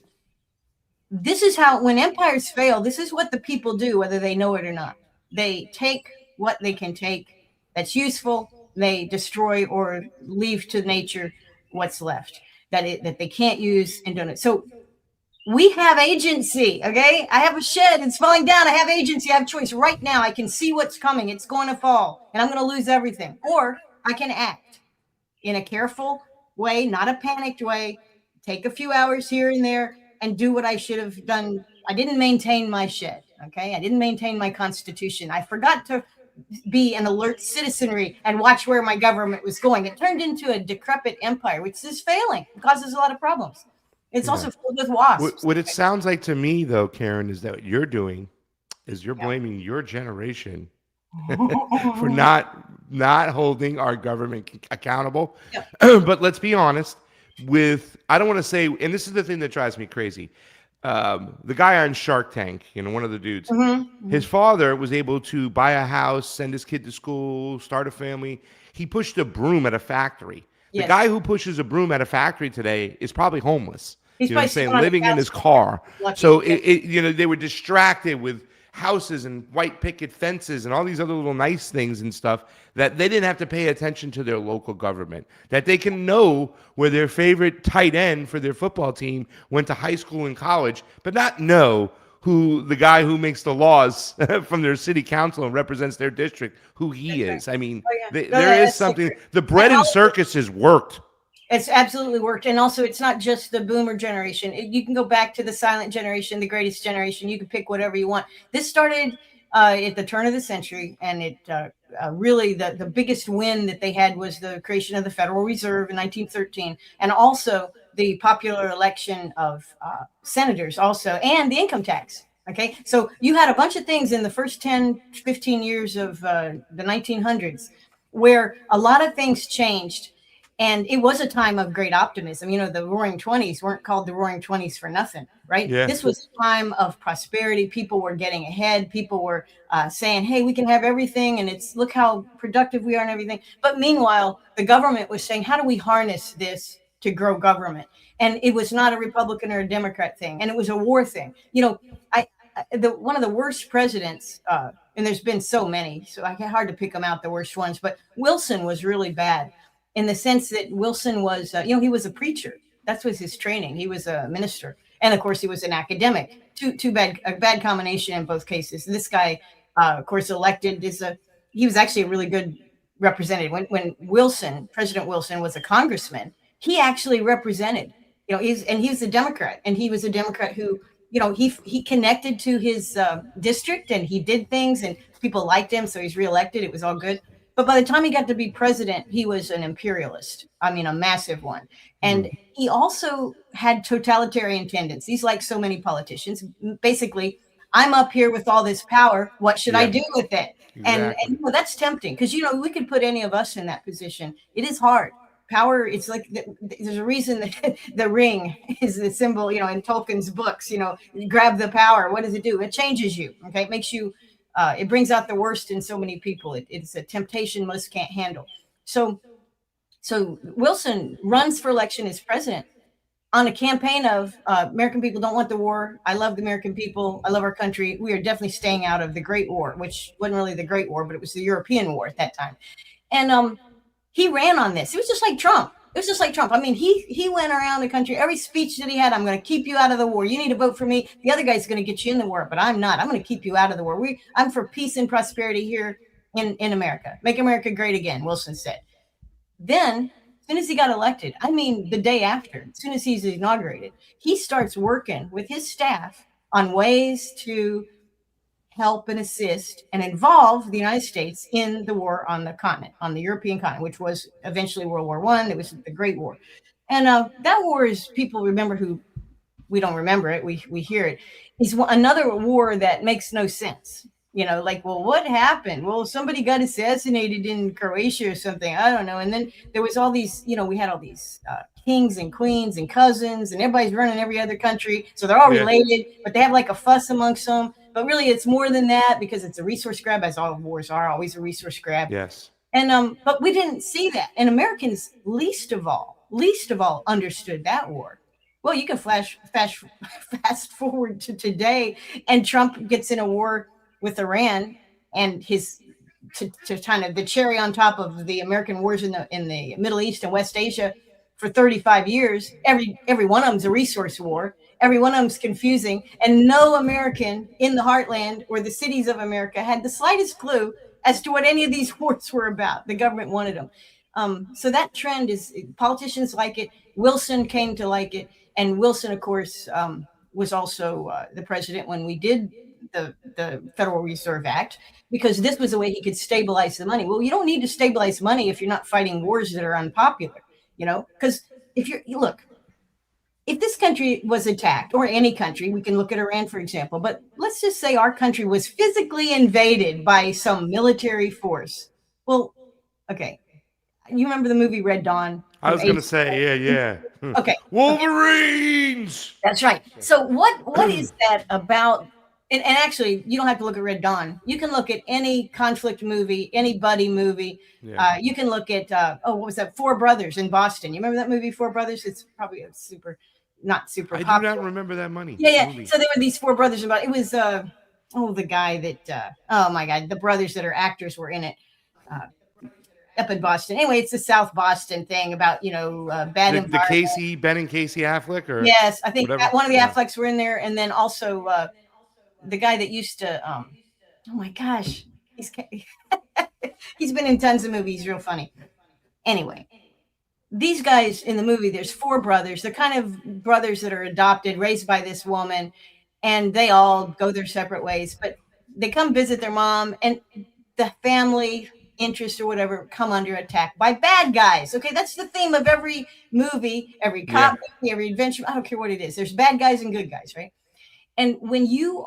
This is how, when empires fail, this is what the people do, whether they know it or not. They take what they can take that's useful, they destroy or leave to nature what's left that they can't use and don't. So we have agency, okay? I have a shed, it's falling down. I have agency, I have choice. Right now, I can see what's coming. It's going to fall, and I'm going to lose everything. Or I can act in a careful way, not a panicked way, take a few hours here and there, and do what I should have done. I didn't maintain my shed, okay? I didn't maintain my constitution. I forgot to be an alert citizenry and watch where my government was going. It turned into a decrepit empire, which is failing. It causes a lot of problems. It's also filled with wasps. What it sounds like to me, though, Karen, is that what you're doing is you're blaming your generation for not holding our government accountable. But let's be honest. I don't want to say, and this is the thing that drives me crazy. The guy on Shark Tank, one of the dudes, his father was able to buy a house, send his kid to school, start a family. He pushed a broom at a factory. The guy who pushes a broom at a factory today is probably homeless. He's you know what I'm saying? Living in his car. So they were distracted with houses and white picket fences and all these other little nice things and stuff that they didn't have to pay attention to their local government, that they can know where their favorite tight end for their football team went to high school and college, but not know who the guy who makes the laws from their city council and represents their district, who he is. I mean, there is something. The bread and circuses worked. It's absolutely worked. And also, it's not just the boomer generation. You can go back to the silent generation, the greatest generation. You can pick whatever you want. This started at the turn of the century, and it really, the biggest win that they had was the creation of the Federal Reserve in 1913, and also the popular election of senators also, and the income tax. Okay, so you had a bunch of things in the first 10, 15 years of the 1900s where a lot of things changed. And it was a time of great optimism. The Roaring 20s weren't called the Roaring 20s for nothing, right? Yeah. This was a time of prosperity. People were getting ahead. People were saying, hey, we can have everything. And look how productive we are and everything. But meanwhile, the government was saying, how do we harness this to grow government? And it was not a Republican or a Democrat thing. And it was a war thing. One of the worst presidents, and there's been so many, so I get hard to pick them out, the worst ones, but Wilson was really bad. In the sense that Wilson was, he was a preacher. That was his training. He was a minister. And of course, he was an academic. A bad combination in both cases. This guy, of course, elected he was actually a really good representative. When President Wilson was a congressman, he actually represented, he was a Democrat. And he was a Democrat who, he connected to his district, and he did things, and people liked him. So he's reelected. It was all good. But by the time he got to be president, he was an imperialist. I mean, a massive one. And he also had totalitarian tendencies, like so many politicians. Basically, I'm up here with all this power. What should I do with it? Exactly. And that's tempting because, we could put any of us in that position. It is hard. Power, it's like there's a reason that the ring is the symbol, in Tolkien's books, grab the power. What does it do? It changes you. Okay. It makes you. It brings out the worst in so many people. It's a temptation most can't handle. So Wilson runs for election as president on a campaign of American people don't want the war. I love the American people. I love our country. We are definitely staying out of the Great War, which wasn't really the Great War, but it was the European War at that time. And he ran on this. It was just like Trump. I mean, he went around the country. Every speech that he had, I'm going to keep you out of the war. You need to vote for me. The other guy's going to get you in the war, but I'm not. I'm going to keep you out of the war. I'm for peace and prosperity here in America. Make America great again, Wilson said. Then, as soon as he got elected, the day after, as soon as he's inaugurated, he starts working with his staff on ways to help and assist and involve the United States in the war on the continent, on the European continent, which was eventually World War I. It was the Great War. And that war is, people remember we don't remember it, we hear it, is another war that makes no sense. Like, well, what happened? Well, somebody got assassinated in Croatia or something. I don't know. And then there was all these, we had all these kings and queens and cousins, and everybody's running every other country. So they're all Yeah. related, but they have like a fuss amongst them. But really, it's more than that because it's a resource grab, as all wars are always a resource grab. Yes. And but we didn't see that. And Americans least of all understood that war. Well, you can fast forward to today, and Trump gets in a war with Iran, and his to kind of the cherry on top of the American wars in the Middle East and West Asia for 35 years. Every one of them's a resource war. Every one of them's confusing, and no American in the heartland or the cities of America had the slightest clue as to what any of these wars were about. The government wanted them. So that trend is politicians like it. Wilson came to like it, and Wilson, of course, was also the president when we did the Federal Reserve Act, because this was a way he could stabilize the money. Well, you don't need to stabilize money if you're not fighting wars that are unpopular, because if this country was attacked, or any country, we can look at Iran, for example, but let's just say our country was physically invaded by some military force. Well, okay. You remember the movie Red Dawn? I was going to say, yeah. Okay. Wolverines! That's right. So what is that about? And actually, you don't have to look at Red Dawn. You can look at any conflict movie, any buddy movie. Yeah. You can look at, what was that? Four Brothers in Boston. You remember that movie, Four Brothers? It's probably not super I popular. do not remember that movie. Yeah. So there were these four brothers. It was, the guy that, oh my God, the brothers that are actors were in it. Up in Boston. Anyway, it's the South Boston thing about, bad The environment. Ben and Casey Affleck? Or Yes, I think whatever? one of the Afflecks were in there. And then also the guy that used to, oh my gosh, he's been in tons of movies, real funny. Anyway, these guys in the movie, there's four brothers. They're kind of brothers that are adopted, raised by this woman, and they all go their separate ways. But they come visit their mom, and the family interest or whatever come under attack by bad guys. Okay, that's the theme of every movie, every cop movie, every adventure. I don't care what it is. There's bad guys and good guys, right? And when you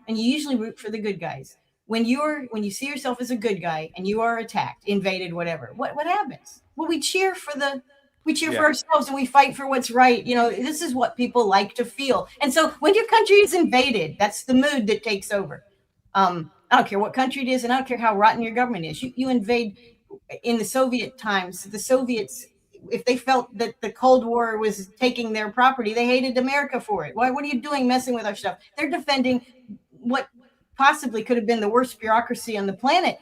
usually root for the good guys. When you see yourself as a good guy and you are attacked, invaded, whatever, what happens? Well, we cheer for ourselves, and we fight for what's right. This is what people like to feel. And so when your country is invaded, that's the mood that takes over. I don't care what country it is, and I don't care how rotten your government is. You invade. In the Soviet times, the Soviets, if they felt that the Cold War was taking their property, they hated America for it. What are you doing messing with our stuff? They're defending what possibly could have been the worst bureaucracy on the planet,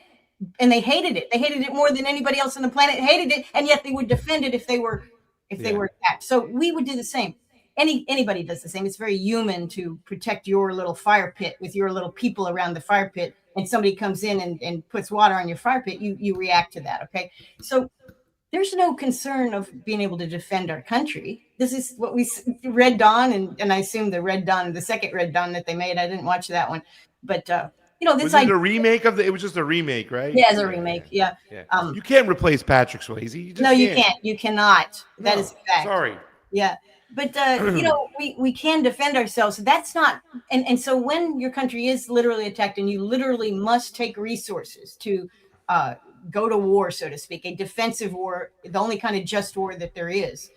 and they hated it. They hated it more than anybody else on the planet hated it, and yet they would defend it if they were attacked. So we would do the same. Anybody does the same. It's very human to protect your little fire pit with your little people around the fire pit, and somebody comes in and puts water on your fire pit. You react to that. Okay. So there's no concern of being able to defend our country. This is what we Red Dawn, and I assume the second Red Dawn that they made. I didn't watch that one, but this was it a remake of it was just a remake, right? Yeah, it's a remake. Yeah. You can't replace Patrick Swayze. You can't. You cannot. That is a fact. Sorry. Yeah. But, we can defend ourselves. That's not. And so when your country is literally attacked and you literally must take resources to go to war, so to speak, a defensive war, the only kind of just war that there is,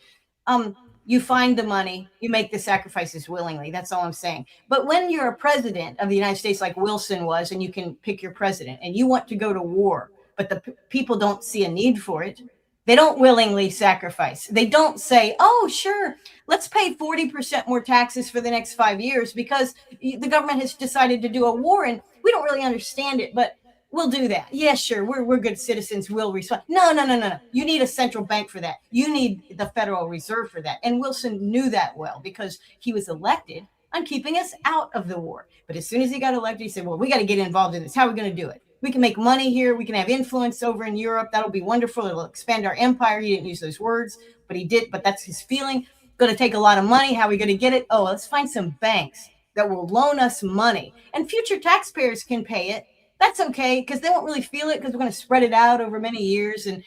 you find the money, you make the sacrifices willingly. That's all I'm saying. But when you're a president of the United States, like Wilson was, and you can pick your president, and you want to go to war, but the people don't see a need for it, they don't willingly sacrifice. They don't say, oh, sure, let's pay 40% more taxes for the next 5 years because the government has decided to do a war and we don't really understand it, but we'll do that. Yeah, sure, we're good citizens. We'll respond. No. You need a central bank for that. You need the Federal Reserve for that. And Wilson knew that well because he was elected on keeping us out of the war. But as soon as he got elected, he said, well, we got to get involved in this. How are we going to do it? We can make money here. We can have influence over in Europe. That'll be wonderful. It'll expand our empire. He didn't use those words, but he did. But that's his feeling. Going to take a lot of money. How are we going to get it? Oh, let's find some banks that will loan us money. And future taxpayers can pay it. That's okay, because they won't really feel it because we're going to spread it out over many years. And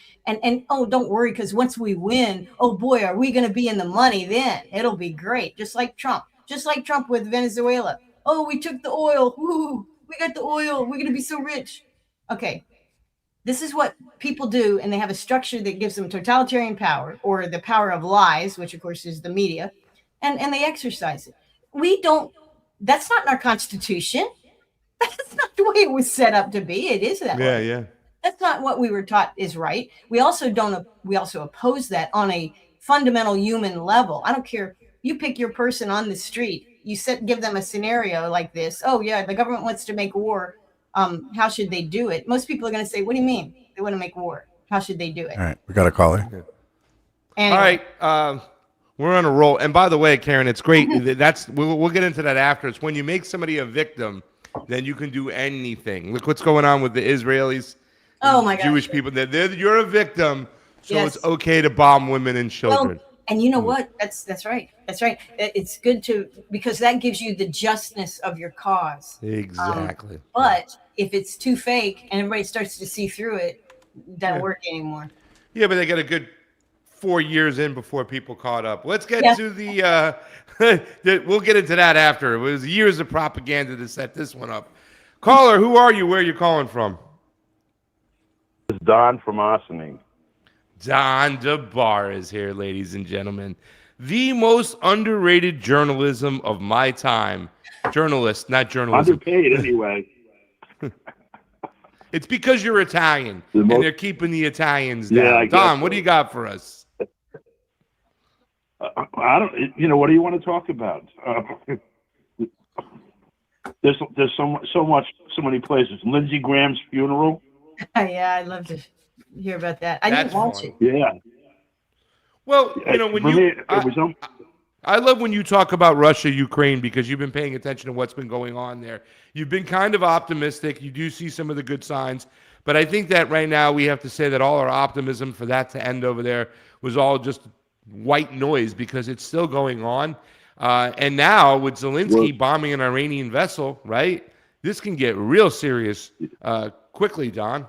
oh, don't worry, because once we win, oh boy, are we going to be in the money then? It'll be great. Just like Trump with Venezuela. Oh, we took the oil. Woo. we got the oil. We're going to be so rich. Okay. This is what people do, and they have a structure that gives them totalitarian power or the power of lies, which of course is the media, and they exercise it. We don't, that's not in our Constitution. That's not the way it was set up to be. It is that way. Yeah. That's not what we were taught is right. We also oppose that on a fundamental human level. I don't care. You pick your person on the street, give them a scenario like this. Oh yeah, the government wants to make war. How should they do it? Most people are going to say, what do you mean? They want to make war. How should they do it? All right, we got a caller. Anyway. All right. We're on a roll. And by the way, Karen, it's great. We'll get into that after. It's when you make somebody a victim, then you can do anything. Look what's going on with the Israelis. Oh my God. Jewish people. You're a victim, so Yes. it's okay to bomb women and children. Well, and you know what? That's right. That's right. It's good because that gives you the justness of your cause. Exactly. But if it's too fake and everybody starts to see through it, it doesn't work anymore. Yeah, but they got a good 4 years in before people caught up. Let's get to the we'll get into that after. It was years of propaganda to set this one up. Caller, who are you? Where are you calling from? It's Don from Ossining. Don DeBar is here, ladies and gentlemen. The most underrated journalism of my time. Journalist, not journalism. Underpaid anyway. It's because you're Italian, and they're keeping the Italians down. Yeah, I guess Don, so. what do you got for us? I don't. What do you want to talk about? There's so many places. Lindsey Graham's funeral. Yeah, I'd love to hear about that. I didn't watch it. Yeah. Well, when For me, it was I love when you talk about Russia, Ukraine, because you've been paying attention to what's been going on there. You've been kind of optimistic. You do see some of the good signs. But I think that right now we have to say that all our optimism for that to end over there was all just white noise because it's still going on. And now with Zelensky bombing an Iranian vessel, right, this can get real serious quickly, Don.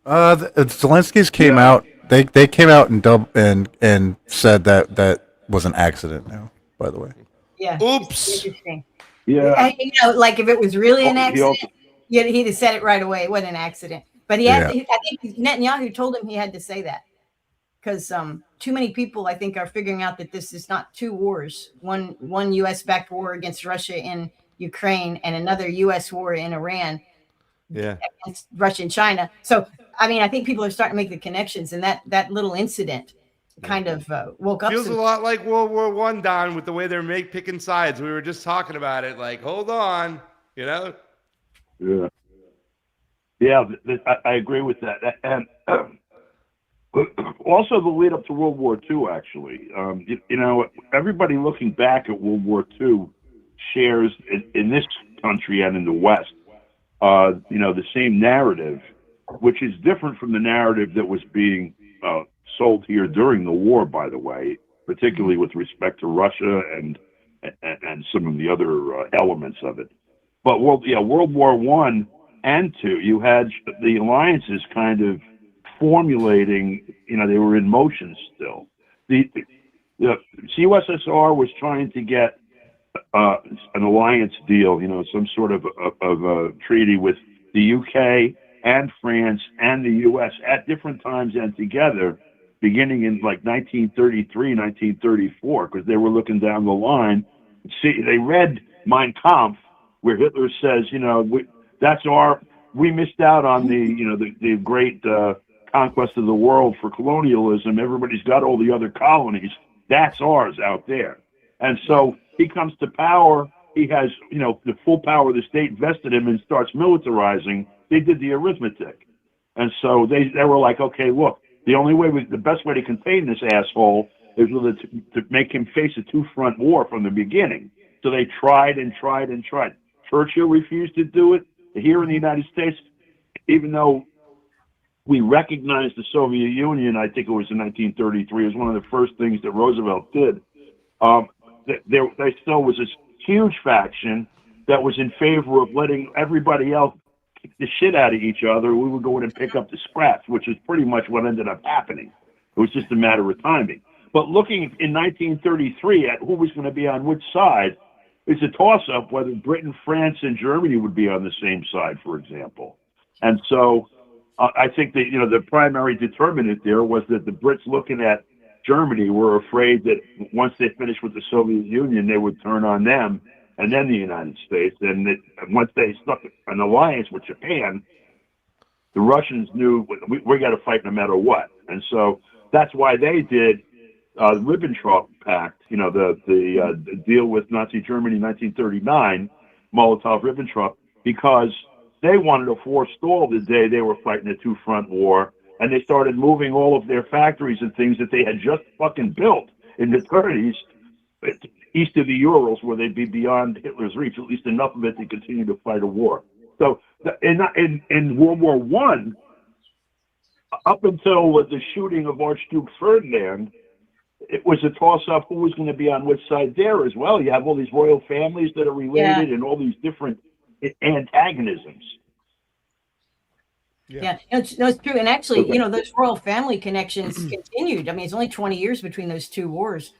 Zelensky's came out. They came out and said that was an accident now, by the way. Yeah. Oops. Interesting. Yeah. Like if it was really an He accident, also- he'd have said it right away. It wasn't an accident. But I think Netanyahu told him he had to say that because too many people, I think, are figuring out that this is not two wars. One U.S.-backed war against Russia in Ukraine and another U.S. war in Iran. Yeah. Against Russia and China. So, I mean, I think people are starting to make the connections, and that little incident kind of woke up. Feels a lot like World War I, Don, with the way they're picking sides. We were just talking about it. Like, hold on, Yeah. I agree with that. And also the lead up to World War II, actually. Everybody looking back at World War II shares in this country and in the West, the same narrative, which is different from the narrative that was being sold here during the war, by the way, particularly with respect to Russia and some of the other elements of it. But World War I and II, you had the alliances kind of formulating. They were in motion still. The USSR was trying to get an alliance deal, some sort of a treaty with the UK and France and the US at different times and together, beginning in like 1933, 1934, because they were looking down the line. See, they read Mein Kampf, where Hitler says, we missed out on the great conquest of the world for colonialism. Everybody's got all the other colonies. That's ours out there. And so he comes to power. He has, the full power of the state vested in him and starts militarizing. They did the arithmetic. And so they were like, okay, look, the best way to contain this asshole is to make him face a two-front war from the beginning. So they tried and tried and tried. Churchill refused to do it. Here in the United States, even though we recognized the Soviet Union, I think it was in 1933, it was one of the first things that Roosevelt did. There still was this huge faction that was in favor of letting everybody else kick the shit out of each other. We would go in and pick up the scraps, which is pretty much what ended up happening. It was just a matter of timing. But looking in 1933 at who was going to be on which side, it's a toss-up whether Britain, France, and Germany would be on the same side, for example. And so I think that, the primary determinant there was that the Brits looking at Germany were afraid that once they finished with the Soviet Union, they would turn on them and then the United States. And that once they struck an alliance with Japan, the Russians knew we got to fight no matter what. And so that's why they did Ribbentrop Pact, the deal with Nazi Germany in 1939, Molotov-Ribbentrop, because they wanted to forestall the day they were fighting a two-front war, and they started moving all of their factories and things that they had just fucking built in the 30s east of the Urals, where they'd be beyond Hitler's reach, at least enough of it to continue to fight a war. So in World War One, up until the shooting of Archduke Ferdinand, it was a toss-up who was going to be on which side there as well. You have all these royal families that are related and all these different antagonisms. Yeah, it's true. And actually, those royal family connections continued. I mean, it's only 20 years between those two wars.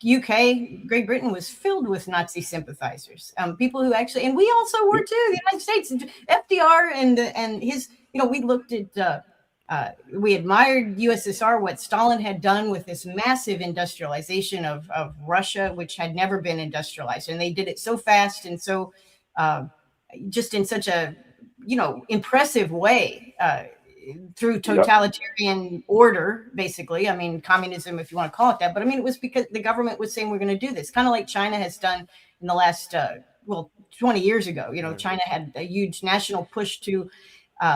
UK, Great Britain was filled with Nazi sympathizers, people who actually, and we also were too. The United States, FDR, and his, we looked at, we admired USSR, what Stalin had done with this massive industrialization of Russia, which had never been industrialized, and they did it so fast and so just in such a impressive way. Through totalitarian order, basically. I mean, communism, if you want to call it that. But I mean, it was because the government was saying we're going to do this, kind of like China has done in the last, 20 years ago. China had a huge national push to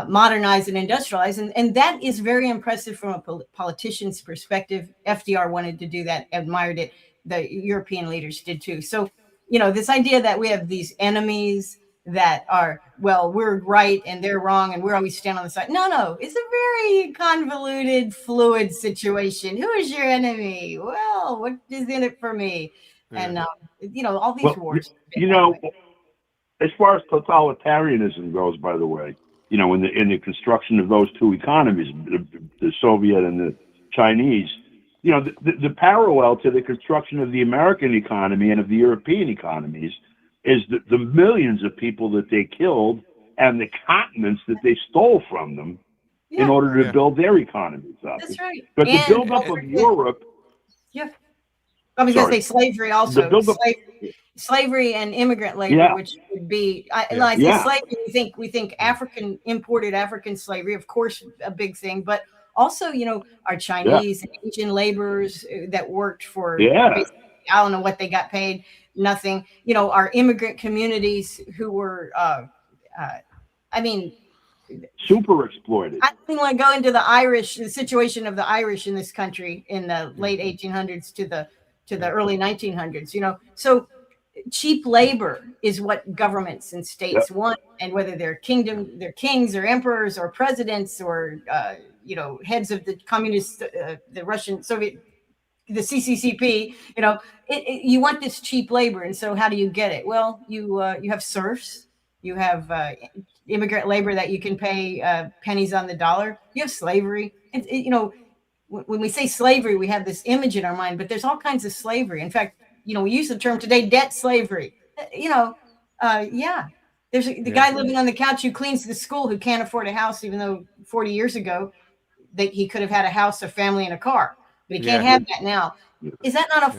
modernize and industrialize. And that is very impressive from a politician's perspective. FDR wanted to do that, admired it. The European leaders did too. So, this idea that we have these enemies that are, we're right and they're wrong and we're always stand on the side. No, it's a very convoluted, fluid situation. Who is your enemy? Well, what is in it for me? And all these wars. As far as totalitarianism goes, by the way, in the construction of those two economies, the Soviet and the Chinese, the parallel to the construction of the American economy and of the European economies is the millions of people that they killed and the continents that they stole from them in order to build their economies up. That's right. But the buildup of Europe... Yeah. I was going to say slavery also. Slavery and immigrant labor, which would be... I say slavery, we think imported African slavery, of course, a big thing, but also, our Chinese and Asian laborers that worked for... I don't know what they got paid. Nothing. Our immigrant communities who were, super exploited. I don't want to go into the situation of the Irish in this country in the late 1800s to the early 1900s. So cheap labor is what governments and states want, and whether they're kings or emperors or presidents or heads of the communist, the Russian, Soviet, the CCCP, you want this cheap labor. And so how do you get it? Well, you have serfs, you have immigrant labor that you can pay pennies on the dollar. You have slavery. When we say slavery, we have this image in our mind, but there's all kinds of slavery. In fact, we use the term today, debt slavery. There's the guy living on the couch who cleans the school who can't afford a house, even though 40 years ago he could have had a house, a family, and a car. But he can't have that now. Is that not a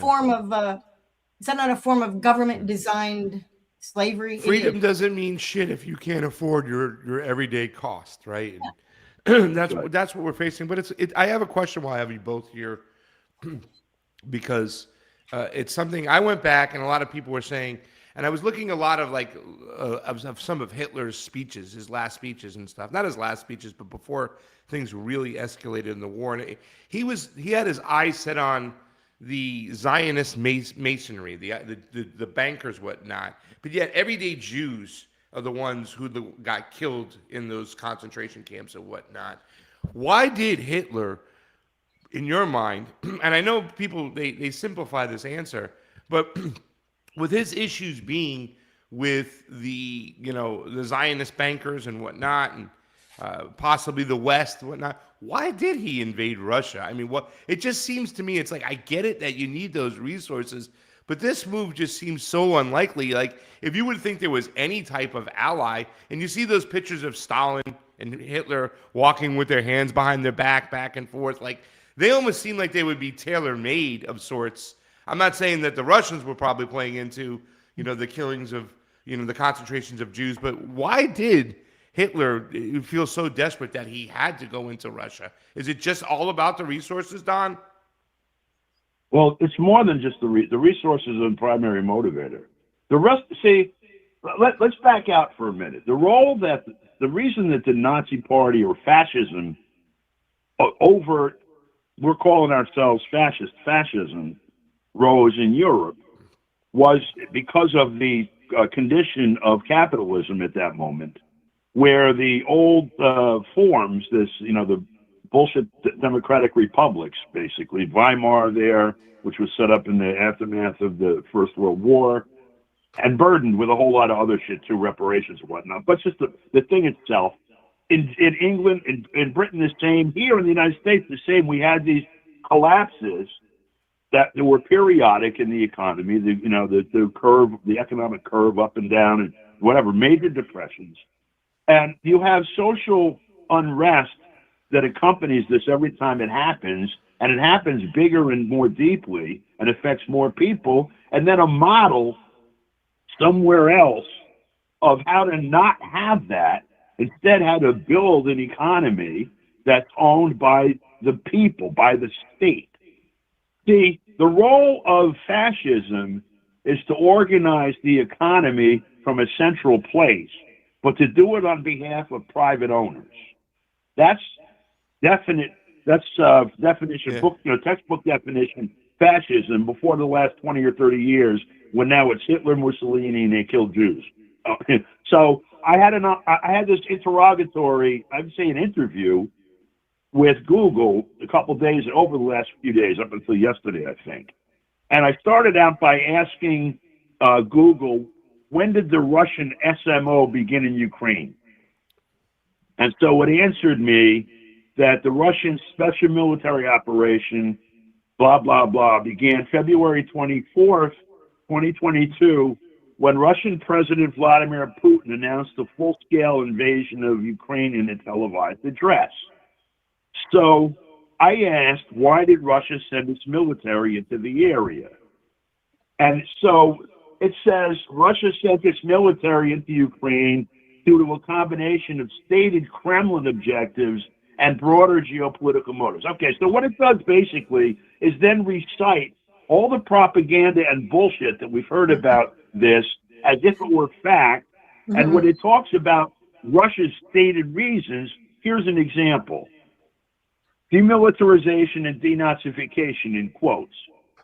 form of government designed slavery? Freedom doesn't mean shit if you can't afford your everyday cost, right? And that's what we're facing. But I have a question while I have you both here, because it's something I went back and a lot of people were saying, and I was looking a lot of of some of Hitler's speeches, his last speeches and stuff. Not his last speeches, but before things really escalated in the war. And he had his eyes set on the Zionist masonry, the bankers, whatnot. But yet everyday Jews are the ones who got killed in those concentration camps and whatnot. Why did Hitler, in your mind, and I know people, they simplify this answer, but with his issues being with the Zionist bankers and whatnot, and possibly the West, whatnot, why did he invade Russia? I mean, it just seems to me, it's like, I get it that you need those resources, But this move just seems so unlikely. Like, if you would think there was any type of ally, and you see those pictures of Stalin and Hitler walking with their hands behind their back and forth, like, they almost seem like they would be tailor-made of sorts. I'm not saying that the Russians were probably playing into, the killings of, the concentrations of Jews, but why did Hitler feel so desperate that he had to go into Russia? Is it just all about the resources, Don? Well, it's more than just the resources are the primary motivator. The rest, let's back out for a minute. The reason that the Nazi Party or fascism, we're calling ourselves fascism, rose in Europe was because of the condition of capitalism at that moment, where the old forms, the bullshit democratic republics, basically, Weimar there, which was set up in the aftermath of the First World War, and burdened with a whole lot of other shit too, reparations and whatnot. But just the thing itself, in England, in Britain, the same. Here in the United States, the same. We had these collapses that were periodic in the economy. The curve, the economic curve, up and down, and whatever, major depressions, and you have social unrest that accompanies this every time it happens, and it happens bigger and more deeply and affects more people, and then a model somewhere else of how to not have that, instead how to build an economy that's owned by the people, by the state. See, the role of fascism is to organize the economy from a central place, but to do it on behalf of private owners. That's definite. That's definition, book, textbook definition, fascism before the last 20 or 30 years, when now it's Hitler, Mussolini, and they killed Jews. So I had this interrogatory, I'd say an interview with Google a couple days, over the last few days, up until yesterday, I think. And I started out by asking Google, when did the Russian SMO begin in Ukraine? And so it answered me that the Russian special military operation, blah, blah, blah, began February 24th, 2022, when Russian President Vladimir Putin announced the full-scale invasion of Ukraine in a televised address. So I asked, why did Russia send its military into the area? And so it says Russia sent its military into Ukraine due to a combination of stated Kremlin objectives and broader geopolitical motives. Okay, so what it does basically is then recite all the propaganda and bullshit that we've heard about this as if it were fact. Mm-hmm. And when it talks about Russia's stated reasons, here's an example. Demilitarization and denazification, in quotes.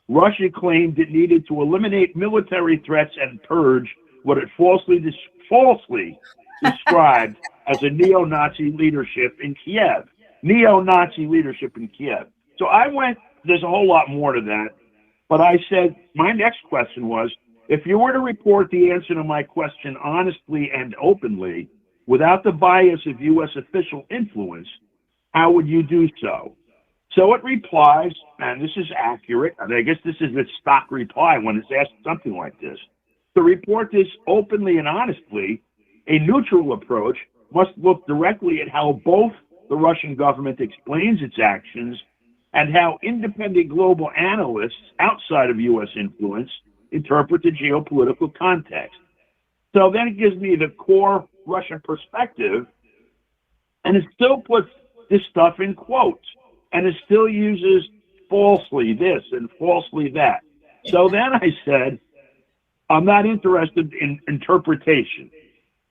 Russia claimed it needed to eliminate military threats and purge what it falsely described as a neo-Nazi leadership in Kiev. Neo-Nazi leadership in Kiev. So I went, there's a whole lot more to that, but I said, my next question was, if you were to report the answer to my question honestly and openly, without the bias of U.S. official influence, how would you do so? So it replies, and this is accurate, and I guess this is its stock reply when it's asked something like this. To report this openly and honestly, a neutral approach must look directly at how both the Russian government explains its actions and how independent global analysts outside of U.S. influence interpret the geopolitical context. So then it gives me the core Russian perspective, and it still puts this stuff in quotes, and it still uses falsely this and falsely that. So then I said, I'm not interested in interpretation.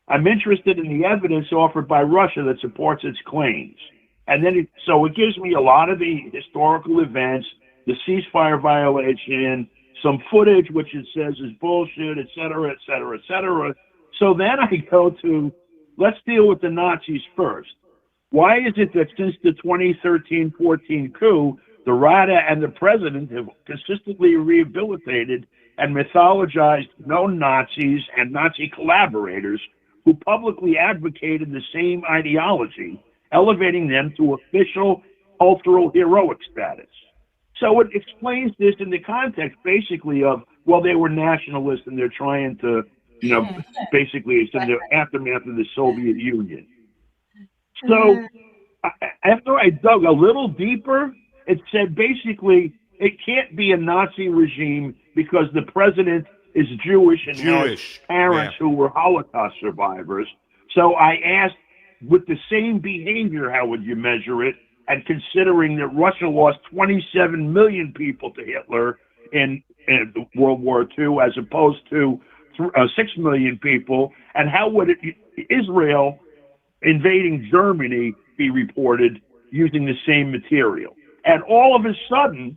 I'm interested in the evidence offered by Russia that supports its claims. And then so it gives me a lot of the historical events, the ceasefire violation, some footage which it says is bullshit, et cetera, et cetera, et cetera. So then I go to, let's deal with the Nazis first. Why is it that since the 2013-14 coup, the Rada and the president have consistently rehabilitated and mythologized known Nazis and Nazi collaborators who publicly advocated the same ideology, elevating them to official cultural heroic status? So it explains this in the context, basically, of Well, they were nationalists, and they're trying to, basically it's in the aftermath of the Soviet Union. So after I dug a little deeper, it said basically it can't be a Nazi regime because the president is Jewish and has parents who were Holocaust survivors. So I asked, with the same behavior, how would you measure it? And considering that Russia lost 27 million people to Hitler in World War II, as opposed to 6 million people, and how would Israel invading Germany be reported using the same material? And all of a sudden,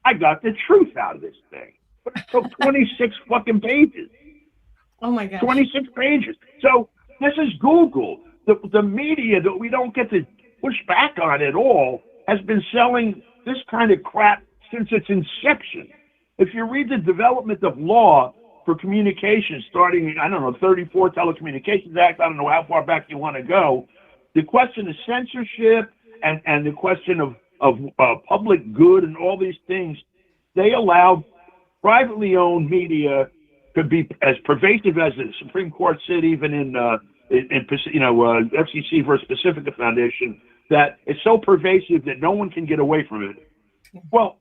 I got the truth out of this thing. It took 26 fucking pages. Oh my God. 26 pages. So this is Google. The media that we don't get to push back on at all has been selling this kind of crap since its inception. If you read the development of law for communications starting, 34 Telecommunications Act, I don't know how far back you want to go, the question of censorship and the question of public good and all these things, they allow privately owned media to be as pervasive as the Supreme Court said, even in FCC versus Pacifica Foundation, that it's so pervasive that no one can get away from it. Well,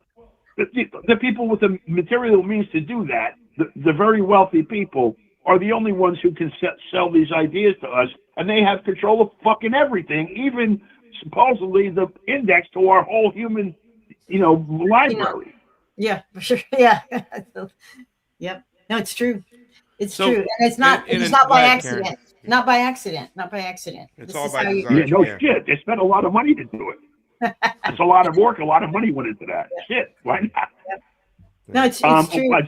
the people with the material means to do that, the very wealthy people, are the only ones who can sell these ideas to us, and they have control of fucking everything, even supposedly the index to our whole human, library. Yeah, for sure. Yeah. Yep. No, it's true. It's true. And it's not by accident. Karen. Not by accident. Not by accident. It's This all is by how you- design. Yeah, no shit. They spent a lot of money to do it. It's a lot of work. A lot of money went into that. Shit. Why not? No, it's true. Let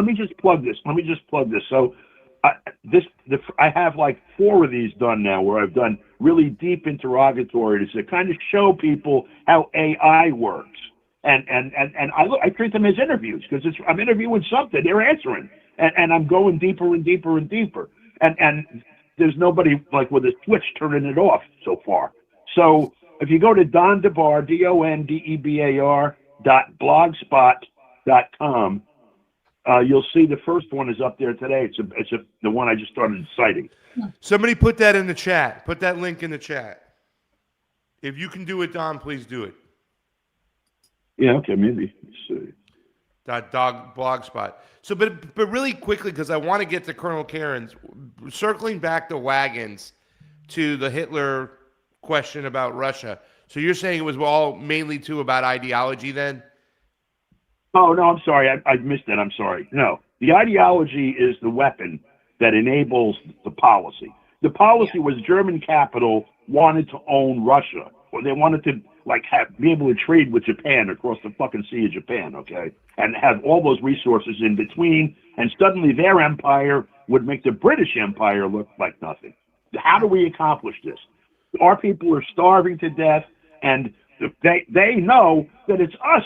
me just plug this. So, I have like 4 of these done now, where I've done really deep interrogatories to kind of show people how AI works, and I treat them as interviews because I'm interviewing something, they're answering, and I'm going deeper and deeper and deeper, and there's nobody like with a switch turning it off so far. So if you go to Don DeBar, DonDebar.blogspot.com, you'll see the first one is up there today. It's the one I just started citing. Somebody put that in the chat. Put that link in the chat. If you can do it, Don, please do it. Yeah, okay, maybe. Let's see. Blogspot. So, but really quickly, because I want to get to Colonel Karen's, circling back the wagons to the Hitler question about Russia. So you're saying it was all mainly about ideology then? Oh, no, I'm sorry. I missed that. I'm sorry. No, the ideology is the weapon that enables the policy. The policy was German capital wanted to own Russia, or they wanted to be able to trade with Japan across the fucking Sea of Japan, okay, and have all those resources in between, and suddenly their empire would make the British Empire look like nothing. How do we accomplish this? Our people are starving to death, and they know that it's us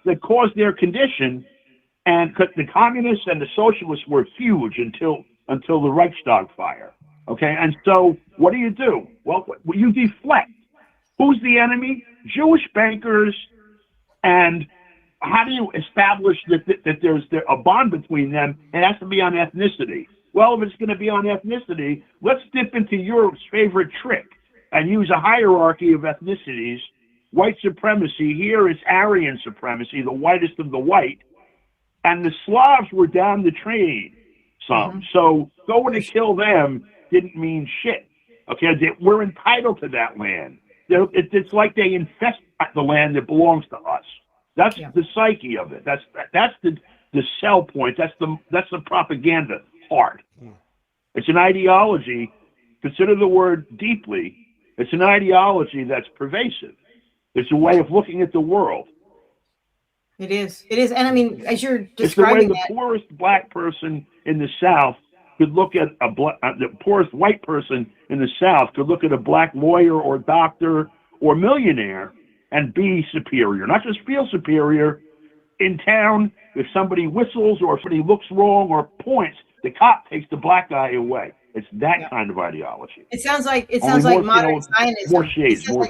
that caused their condition, and the communists and the socialists were huge until the Reichstag fire, okay? And so what do? Well, you deflect. Who's the enemy? Jewish bankers. And how do you establish that there's a bond between them? It has to be on ethnicity. Well, if it's going to be on ethnicity, let's dip into Europe's favorite trick and use a hierarchy of ethnicities. White supremacy, here is Aryan supremacy, the whitest of the white. And the Slavs were down the train some. Mm-hmm. So going to kill them didn't mean shit. Okay, we're entitled to that land. It's like they infest the land that belongs to us. That's the psyche of it. That's the sell point. That's the propaganda part. It's an ideology. Consider the word deeply. It's an ideology that's pervasive. It's a way of looking at the world. It is. And I mean, as you're describing it's the way the poorest black person in the South could look at the poorest white person in the South could look at a black lawyer or doctor or millionaire and be superior, not just feel superior. In town, if somebody whistles or if somebody looks wrong or points, the cop takes the black guy away. It's that kind of ideology. It sounds like more, modern Zionism. More shades, more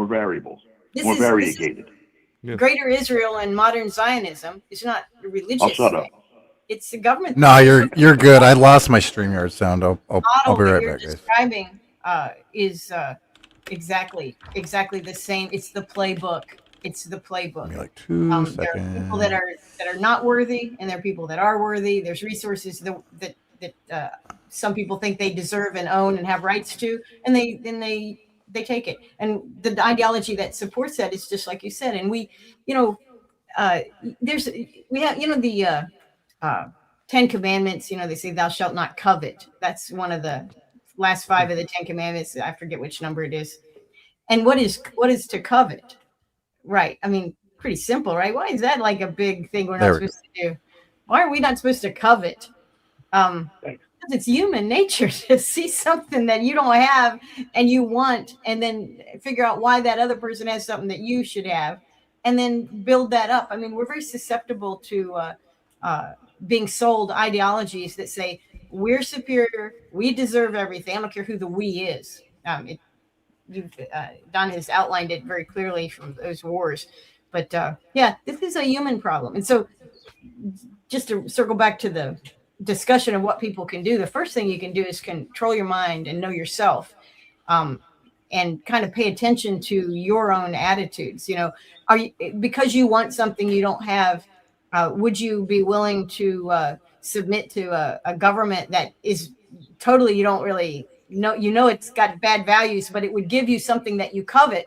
variables, more variegated. Greater Israel and modern Zionism is not a religious Shut up. thing. It's the government. No, you're good. I lost my StreamYard sound. I'll Model be that right you're back, guys. describing is exactly the same. It's the playbook. It's the Give playbook. me like 2 There are people seconds. that are not worthy, and there are people that are worthy. There's resources that some people think they deserve and own and have rights to, and they take it. And the ideology that supports that is just like you said. And we, you know, there's we have the uh, 10 Commandments. You know, they say thou shalt not covet. That's one of the last 5 of the 10 Commandments. I forget which number it is. And what is to covet? Right. I mean, pretty simple, right? Why is that like a big thing we're not There we supposed to do? Why are we not supposed to covet? Because it's human nature to see something that you don't have and you want, and then figure out why that other person has something that you should have, and then build that up. I mean, we're very susceptible to being sold ideologies that say we're superior, we deserve everything. I don't care who the we is. Don has outlined it very clearly from those wars, but yeah, this is a human problem. And so, just to circle back to the discussion of what people can do, the first thing you can do is control your mind and know yourself, and kind of pay attention to your own attitudes. You know, are you, because you want something you don't have, would you be willing to submit to a government that is totally, you don't really know it's got bad values, but it would give you something that you covet?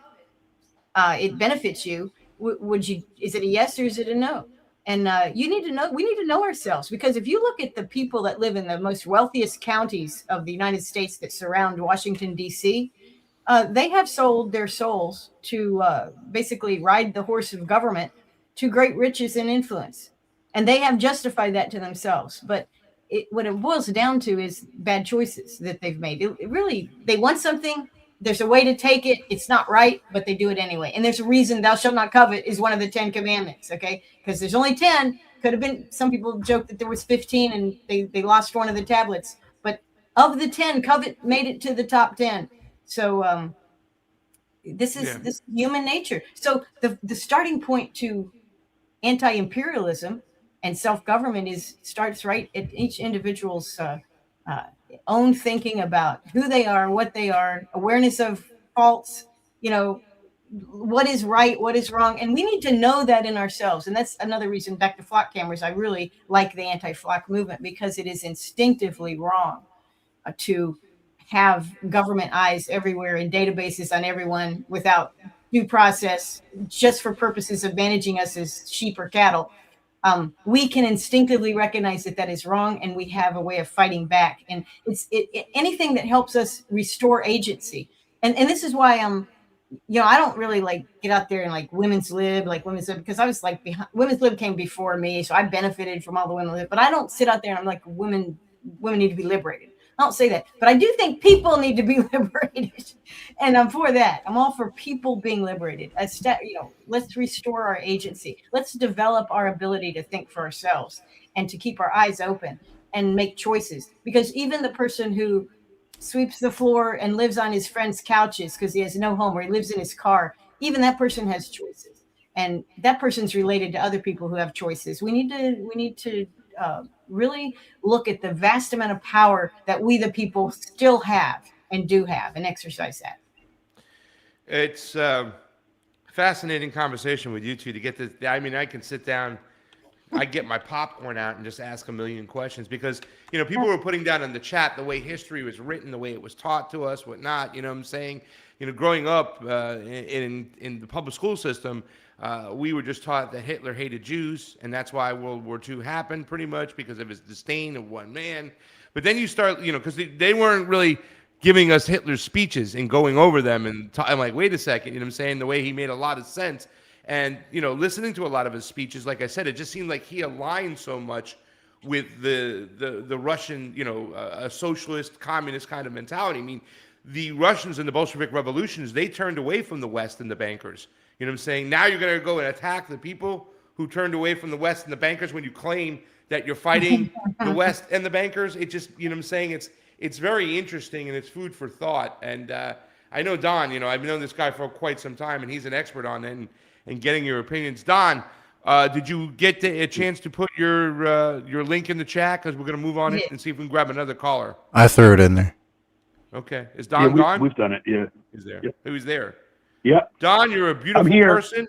It benefits you. Would you? Is it a yes or is it a no? And you need to know. We need to know ourselves, because if you look at the people that live in the most wealthiest counties of the United States that surround Washington D.C., they have sold their souls to basically ride the horse of government to great riches and influence, and they have justified that to themselves. But what it boils down to is bad choices that they've made. It really, they want something. There's a way to take it. It's not right, but they do it anyway. And there's a reason thou shalt not covet is one of the 10 Commandments, okay? Because there's only 10. Could have been, some people joke that there was 15 and they lost one of the tablets. But of the 10, covet made it to the top 10. So this is human nature. So the starting point to anti-imperialism and self-government starts right at each individual's own thinking about who they are, what they are, awareness of faults, what is right, what is wrong. And we need to know that in ourselves. And that's another reason, back to flock cameras, I really like the anti-flock movement, because it is instinctively wrong to have government eyes everywhere and databases on everyone without due process, just for purposes of managing us as sheep or cattle. We can instinctively recognize that is wrong, and we have a way of fighting back. And it's anything that helps us restore agency. And this is why I don't really like get out there and like women's lib, because I was like women's lib came before me, so I benefited from all the women lib. But I don't sit out there and I'm like women need to be liberated. I don't say that, but I do think people need to be liberated, and I'm for that. I'm all for people being liberated. Let's restore our agency. Let's develop our ability to think for ourselves and to keep our eyes open and make choices. Because even the person who sweeps the floor and lives on his friend's couches because he has no home, or he lives in his car, even that person has choices, and that person's related to other people who have choices. We need to really look at the vast amount of power that we, the people, still have and do have, and exercise that. It's a fascinating conversation with you two to get this. I mean, I can sit down, I get my popcorn out and just ask a million questions, because, people were putting down in the chat the way history was written, the way it was taught to us, whatnot. You know what I'm saying? Growing up in the public school system, we were just taught that Hitler hated Jews, and that's why World War II happened, pretty much because of his disdain of one man. But then you start, because they weren't really giving us Hitler's speeches and going over them, and I'm like, wait a second, what I'm saying? The way he made a lot of sense. And, listening to a lot of his speeches, like I said, it just seemed like he aligned so much with the Russian, a socialist, communist kind of mentality. I mean, the Russians in the Bolshevik revolutions, they turned away from the West and the bankers. You know what I'm saying? Now you're going to go and attack the people who turned away from the West and the bankers when you claim that you're fighting the West and the bankers. It just, what I'm saying? It's very interesting, and it's food for thought. And I know Don, I've known this guy for quite some time, and he's an expert on it and getting your opinions. Don, Did you get a chance to put your link in the chat? Because we're going to move on Yeah. and see if we can grab another caller. I threw it in there. Okay. Is Yeah, Don gone? we've done it. Yeah. He's there. Yep. Who's there? Yeah. Don, you're a beautiful here. person.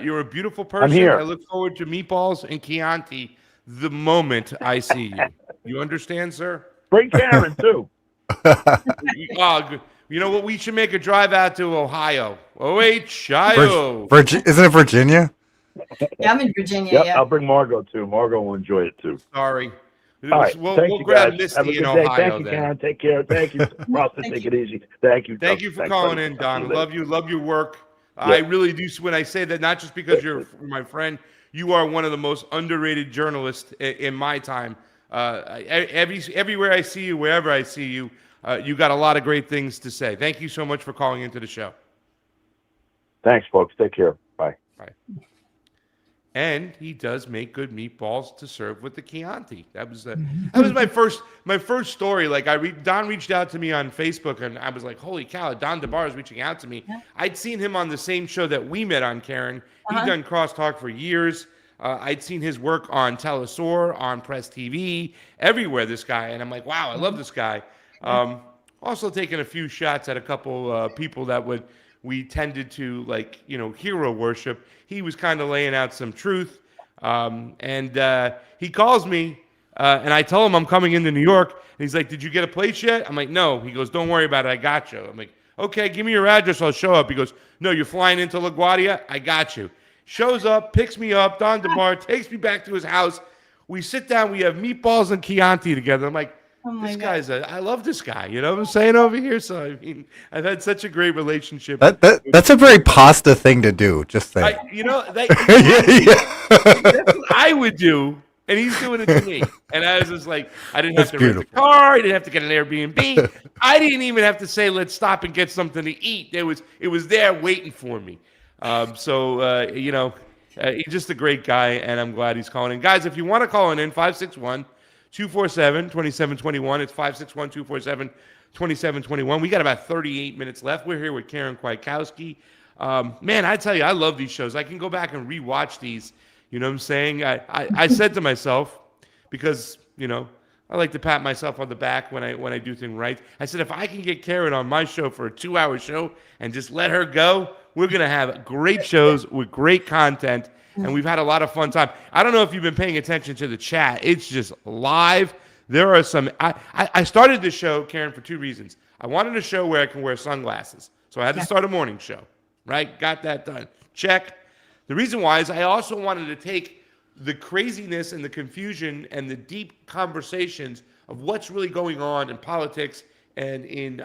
You're a beautiful person. here. I look forward to meatballs and Chianti the moment I see you. You understand, sir? Bring Karen too. You know what? We should make a drive out to Ohio. Ohio. Isn't it Virginia? Yeah, I'm in Virginia. Yep. Yeah. I'll bring Margot too. Margot will enjoy it too. Sorry. All right. We'll Thank you, grab guys. Misty Have a in good day. Ohio Thank you, then. Karen. Take care. Thank you. Prosper, Thank take you. it easy. Thank you. Thank you for Thanks, calling buddy. in, Don. Talk to Love you. Love your work. I really do. When I say that, not just because you're my friend, you are one of the most underrated journalists in my time. Everywhere I see you, wherever I see you, you got a lot of great things to say. Thank you so much for calling into the show. Thanks, folks. Take care. Bye. Bye. And he does make good meatballs to serve with the Chianti. That was my first story. Like Don reached out to me on Facebook, and I was like, "Holy cow!" Don DeBar is reaching out to me. Yeah. I'd seen him on the same show that we met on, Karen. He'd done crosstalk for years. I'd seen his work on Telesaur, on Press TV, everywhere. This guy, and I'm like, "Wow, I love this guy." Also taking a few shots at a couple people that we tended to hero worship. He was kind of laying out some truth. And he calls me and I tell him I'm coming into New York. And he's like, "Did you get a place yet?" I'm like, "No." He goes, "Don't worry about it. I got you." I'm like, "Okay, give me your address. I'll show up." He goes, "No, you're flying into LaGuardia? I got you." Shows up, picks me up, Don DeBar, takes me back to his house. We sit down. We have meatballs and Chianti together. I'm like, I love this guy. You know what I'm saying over here? So, I mean, I've had such a great relationship. That's a very pasta thing to do. Just saying. That's what I would do. And he's doing it to me. And I was just like, I didn't have to rent a car. I didn't have to get an Airbnb. I didn't even have to say, let's stop and get something to eat. It was there waiting for me. He's just a great guy, and I'm glad he's calling in. Guys, if you want to call in, 561-247-2721. It's 561-247-2721. We got about 38 minutes left. We're here with Karen Kwiatkowski. Man, I tell you, I love these shows. I can go back and rewatch these. You know what I'm saying? I said to myself, because, I like to pat myself on the back when I do things right. I said, if I can get Karen on my show for a 2-hour show and just let her go, we're going to have great shows with great content, and we've had a lot of fun time. I don't know if you've been paying attention to the chat. It's just live. There are some... I started this show, Karen, for 2 reasons. I wanted a show where I can wear sunglasses, so I had to start a morning show, right? Got that done. Check. The reason why is I also wanted to take the craziness and the confusion and the deep conversations of what's really going on in politics and in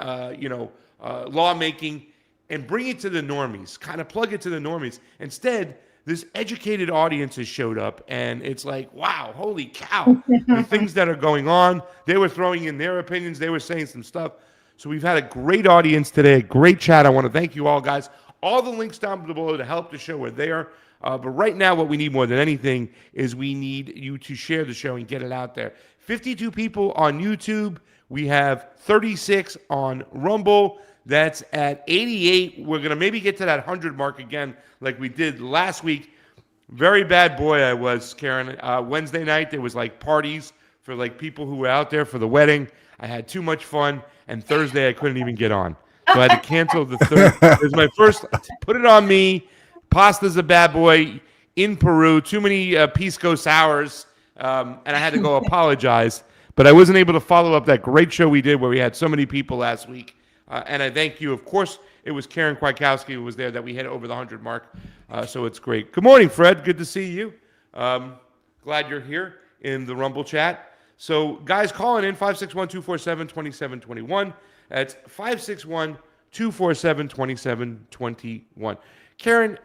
lawmaking, and bring it to the normies, kind of plug it to the normies. Instead, this educated audience has showed up, and it's like, wow, holy cow, the things that are going on. They were throwing in their opinions. They were saying some stuff. So we've had a great audience today, a great chat. I want to thank you all, guys. All the links down below to help the show are there. But right now, what we need more than anything is we need you to share the show and get it out there. 52 people on YouTube. We have 36 on Rumble. That's at 88. We're going to maybe get to that 100 mark again like we did last week. Very bad boy I was, Karen. Wednesday night, there was like parties for like people who were out there for the wedding. I had too much fun. And Thursday, I couldn't even get on. So I had to cancel the third. It was my first. Put it on me. Pasta's a bad boy in Peru. Too many pisco sours. And I had to go apologize. But I wasn't able to follow up that great show we did where we had so many people last week. And I thank you. Of course, it was Karen Kwiatkowski who was there that we hit over the 100 mark. So it's great. Good morning, Fred. Good to see you. Glad you're here in the Rumble chat. So, guys, calling in 561-247-2721. That's 561-247-2721. Karen,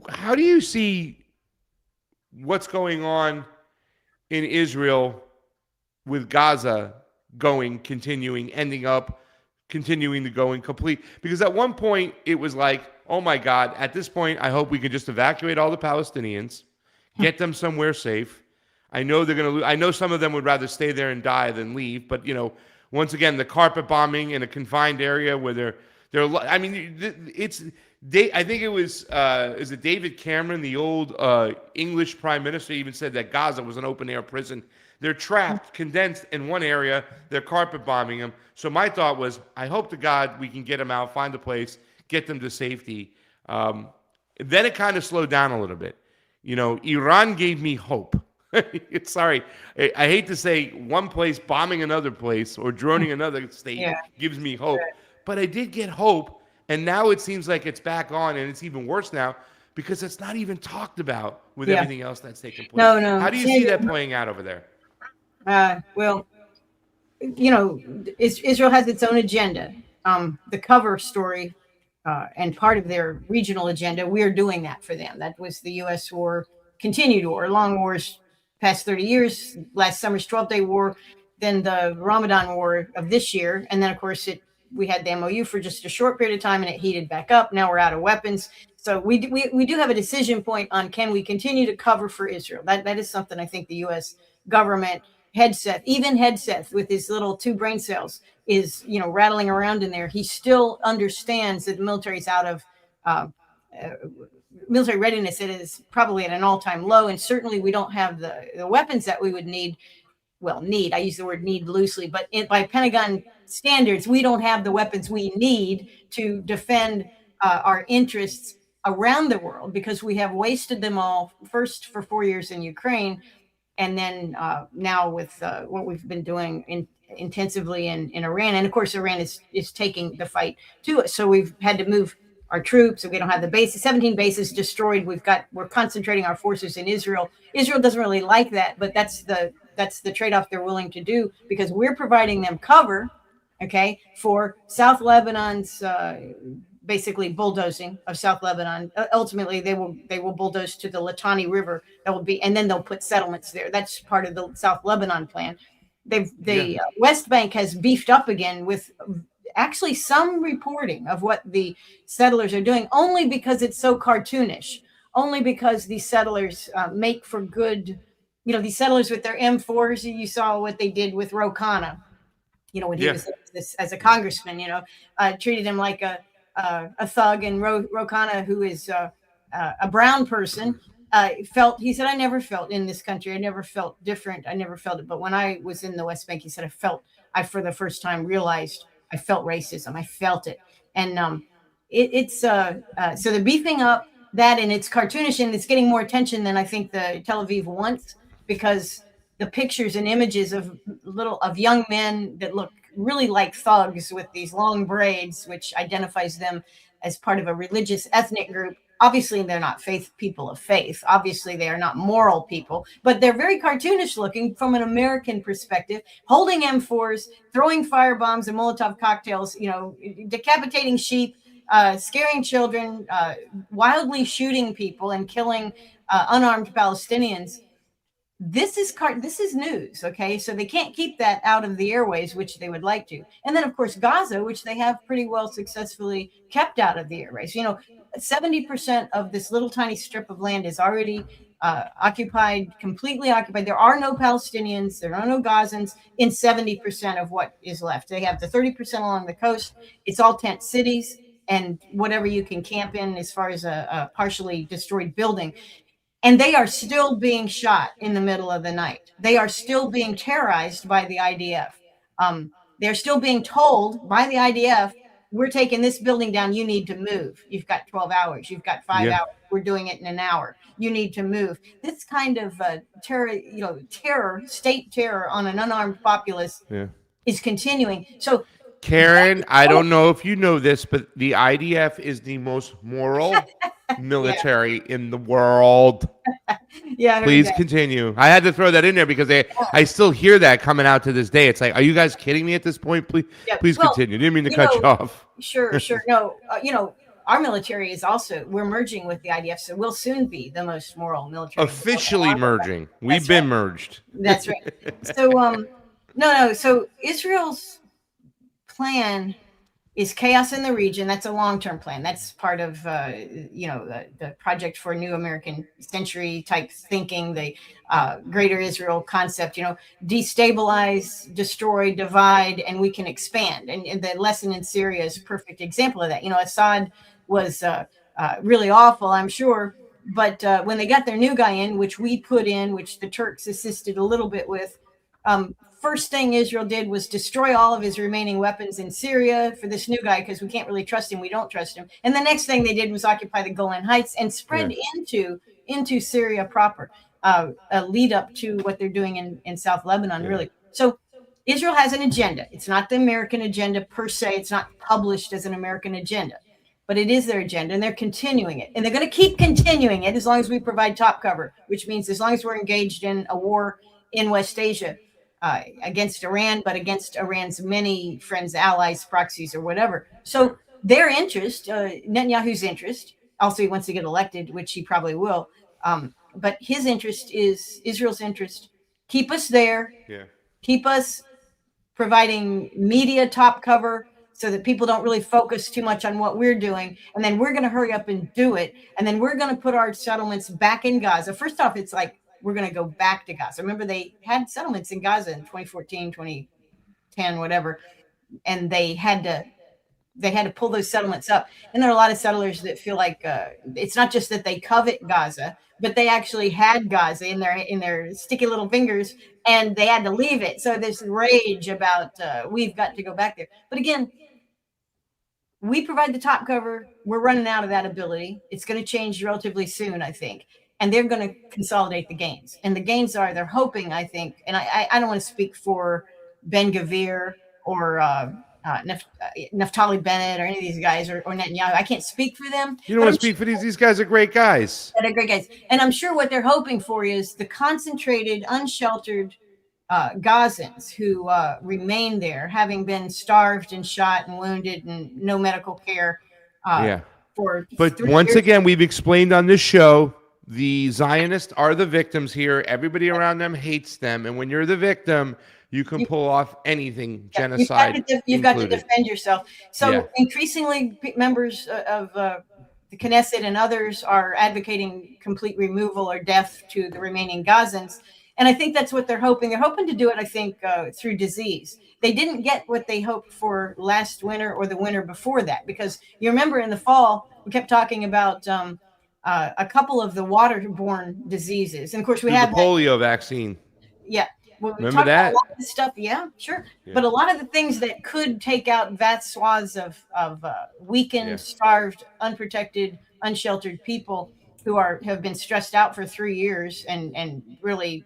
how do you see what's going on in Israel with Gaza continuing, ending up, continuing to go incomplete? Because at one point it was like, oh my God, at this point, I hope we can just evacuate all the Palestinians, get them somewhere safe. I know they're going to lose. I know some of them would rather stay there and die than leave. But, once again, the carpet bombing in a confined area where they're I mean, I think it was is it David Cameron, the old English prime minister, even said that Gaza was an open air prison. They're trapped, condensed in one area. They're carpet bombing them. So my thought was, I hope to God we can get them out, find a place, get them to safety. Then it kind of slowed down a little bit. You know, Iran gave me hope. Sorry, I hate to say one place bombing another place or droning another state gives me hope, but I did get hope, and now it seems like it's back on, and it's even worse now because it's not even talked about with everything else that's taking place. No. How do you see that playing out over there? Well, you know, Israel has its own agenda. The cover story and part of their regional agenda, we're doing that for them. That was the U.S. war, continued war, long wars, past 30 years, last summer's 12-day war, then the Ramadan war of this year. And then, of course, we had the MOU for just a short period of time and it heated back up. Now we're out of weapons. So we do have a decision point on, can we continue to cover for Israel? That is something I think the U.S. government, Hegseth with his little 2 brain cells is, you know, rattling around in there. He still understands that the military's out of military readiness. It is probably at an all-time low, and certainly we don't have the weapons that we would need. Well, I use the word need loosely, but by Pentagon standards, we don't have the weapons we need to defend our interests around the world, because we have wasted them all, first for 4 years in Ukraine, and then now with what we've been doing intensively in Iran. And of course, Iran is taking the fight to us. So we've had to move our troops, and we don't have the bases. 17 bases destroyed. We're concentrating our forces in Israel. Israel doesn't really like that, but that's the trade-off they're willing to do, because we're providing them cover, okay, for South Lebanon's basically bulldozing of South Lebanon. Ultimately, they will bulldoze to the Litani River. That will be, and then they'll put settlements there. That's part of the South Lebanon plan. West Bank has beefed up again with actually some reporting of what the settlers are doing, only because it's so cartoonish, only because these settlers make for good, you know, these settlers with their M4s. You saw what they did with Ro Khanna, you know, when he was as a congressman, you know, treated him like a thug. And Ro Khanna, who is a brown person, he said, I never felt in this country, I never felt different, I never felt it. But when I was in the West Bank, he said, I for the first time realized I felt racism. I felt it. And so they're beefing up that, and it's cartoonish, and it's getting more attention than I think the Tel Aviv wants, because the pictures and images of young men that look really like thugs with these long braids, which identifies them as part of a religious ethnic group. Obviously, they're not people of faith. Obviously, they are not moral people, but they're very cartoonish looking from an American perspective, holding M4s, throwing firebombs and Molotov cocktails, you know, decapitating sheep, scaring children, wildly shooting people and killing unarmed Palestinians. This is news, okay? So they can't keep that out of the airways, which they would like to. And then, of course, Gaza, which they have pretty well successfully kept out of the airways. You know, 70% of this little tiny strip of land is already completely occupied. There are no Palestinians, there are no Gazans in 70% of what is left. They have the 30% along the coast. It's all tent cities and whatever you can camp in as far as a partially destroyed building. And they are still being shot in the middle of the night. They are still being terrorized by the IDF. They're still being told by the IDF, we're taking this building down. You need to move. You've got 12 hours. You've got 5 hours. We're doing it in an hour. You need to move. This kind of state terror on an unarmed populace is continuing. So, Karen, I don't know if you know this, but the IDF is the most moral military in the world. Please continue. I had to throw that in there because I still hear that coming out to this day. It's like, are you guys kidding me at this point? Please continue. Didn't mean to cut you off. Sure. No, our military is also, we're merging with the IDF, so we'll soon be the most moral military. Officially merging. We've been merged. That's right. So, so Israel's plan is chaos in the region. That's a long-term plan. That's part of, the Project for a New American Century type thinking, the Greater Israel concept, destabilize, destroy, divide, and we can expand. And the lesson in Syria is a perfect example of that. Assad was really awful, I'm sure. But when they got their new guy in, which we put in, which the Turks assisted a little bit with, first thing Israel did was destroy all of his remaining weapons in Syria for this new guy, because we can't really trust him. We don't trust him. And the next thing they did was occupy the Golan Heights and spread into Syria proper, a lead up to what they're doing in South Lebanon, really. So Israel has an agenda. It's not the American agenda per se. It's not published as an American agenda, but it is their agenda, and they're continuing it. And they're going to keep continuing it as long as we provide top cover, which means as long as we're engaged in a war in West Asia, against Iran, but against Iran's many friends, allies, proxies, or whatever. So their interest, Netanyahu's interest, also he wants to get elected, which he probably will. But his interest is Israel's interest. Keep us there. Yeah. Keep us providing media top cover so that people don't really focus too much on what we're doing. And then we're going to hurry up and do it. And then we're going to put our settlements back in Gaza. First off, it's like, we're going to go back to Gaza. Remember, they had settlements in Gaza in 2014, 2010, whatever, and they had to pull those settlements up. And there are a lot of settlers that feel like it's not just that they covet Gaza, but they actually had Gaza in their sticky little fingers, and they had to leave it. So there's rage about we've got to go back there. But again, we provide the top cover. We're running out of that ability. It's going to change relatively soon, I think. And they're going to consolidate the gains. And the gains are, they're hoping, I think, and I don't want to speak for Ben Gavir or Naftali Bennett or any of these guys or Netanyahu. I can't speak for them. You don't want to speak for these guys are great guys. They're great guys. And I'm sure what they're hoping for is the concentrated, unsheltered Gazans who remain there, having been starved and shot and wounded and no medical care. But once again, we've explained on this show, the Zionists are the victims here. Everybody around them hates them. And when you're the victim, you can pull off anything, genocide. You've got to defend yourself. So increasingly, members of the Knesset and others are advocating complete removal or death to the remaining Gazans. And I think that's what they're hoping. They're hoping to do it, I think, through disease. They didn't get what they hoped for last winter or the winter before that, because you remember in the fall, we kept talking about a couple of the waterborne diseases. And of course, we have the polio vaccine. Yeah. Well, we remember that? A lot of this stuff. Yeah, sure. Yeah. But a lot of the things that could take out vast swaths of weakened, starved, unprotected, unsheltered people who have been stressed out for 3 years and really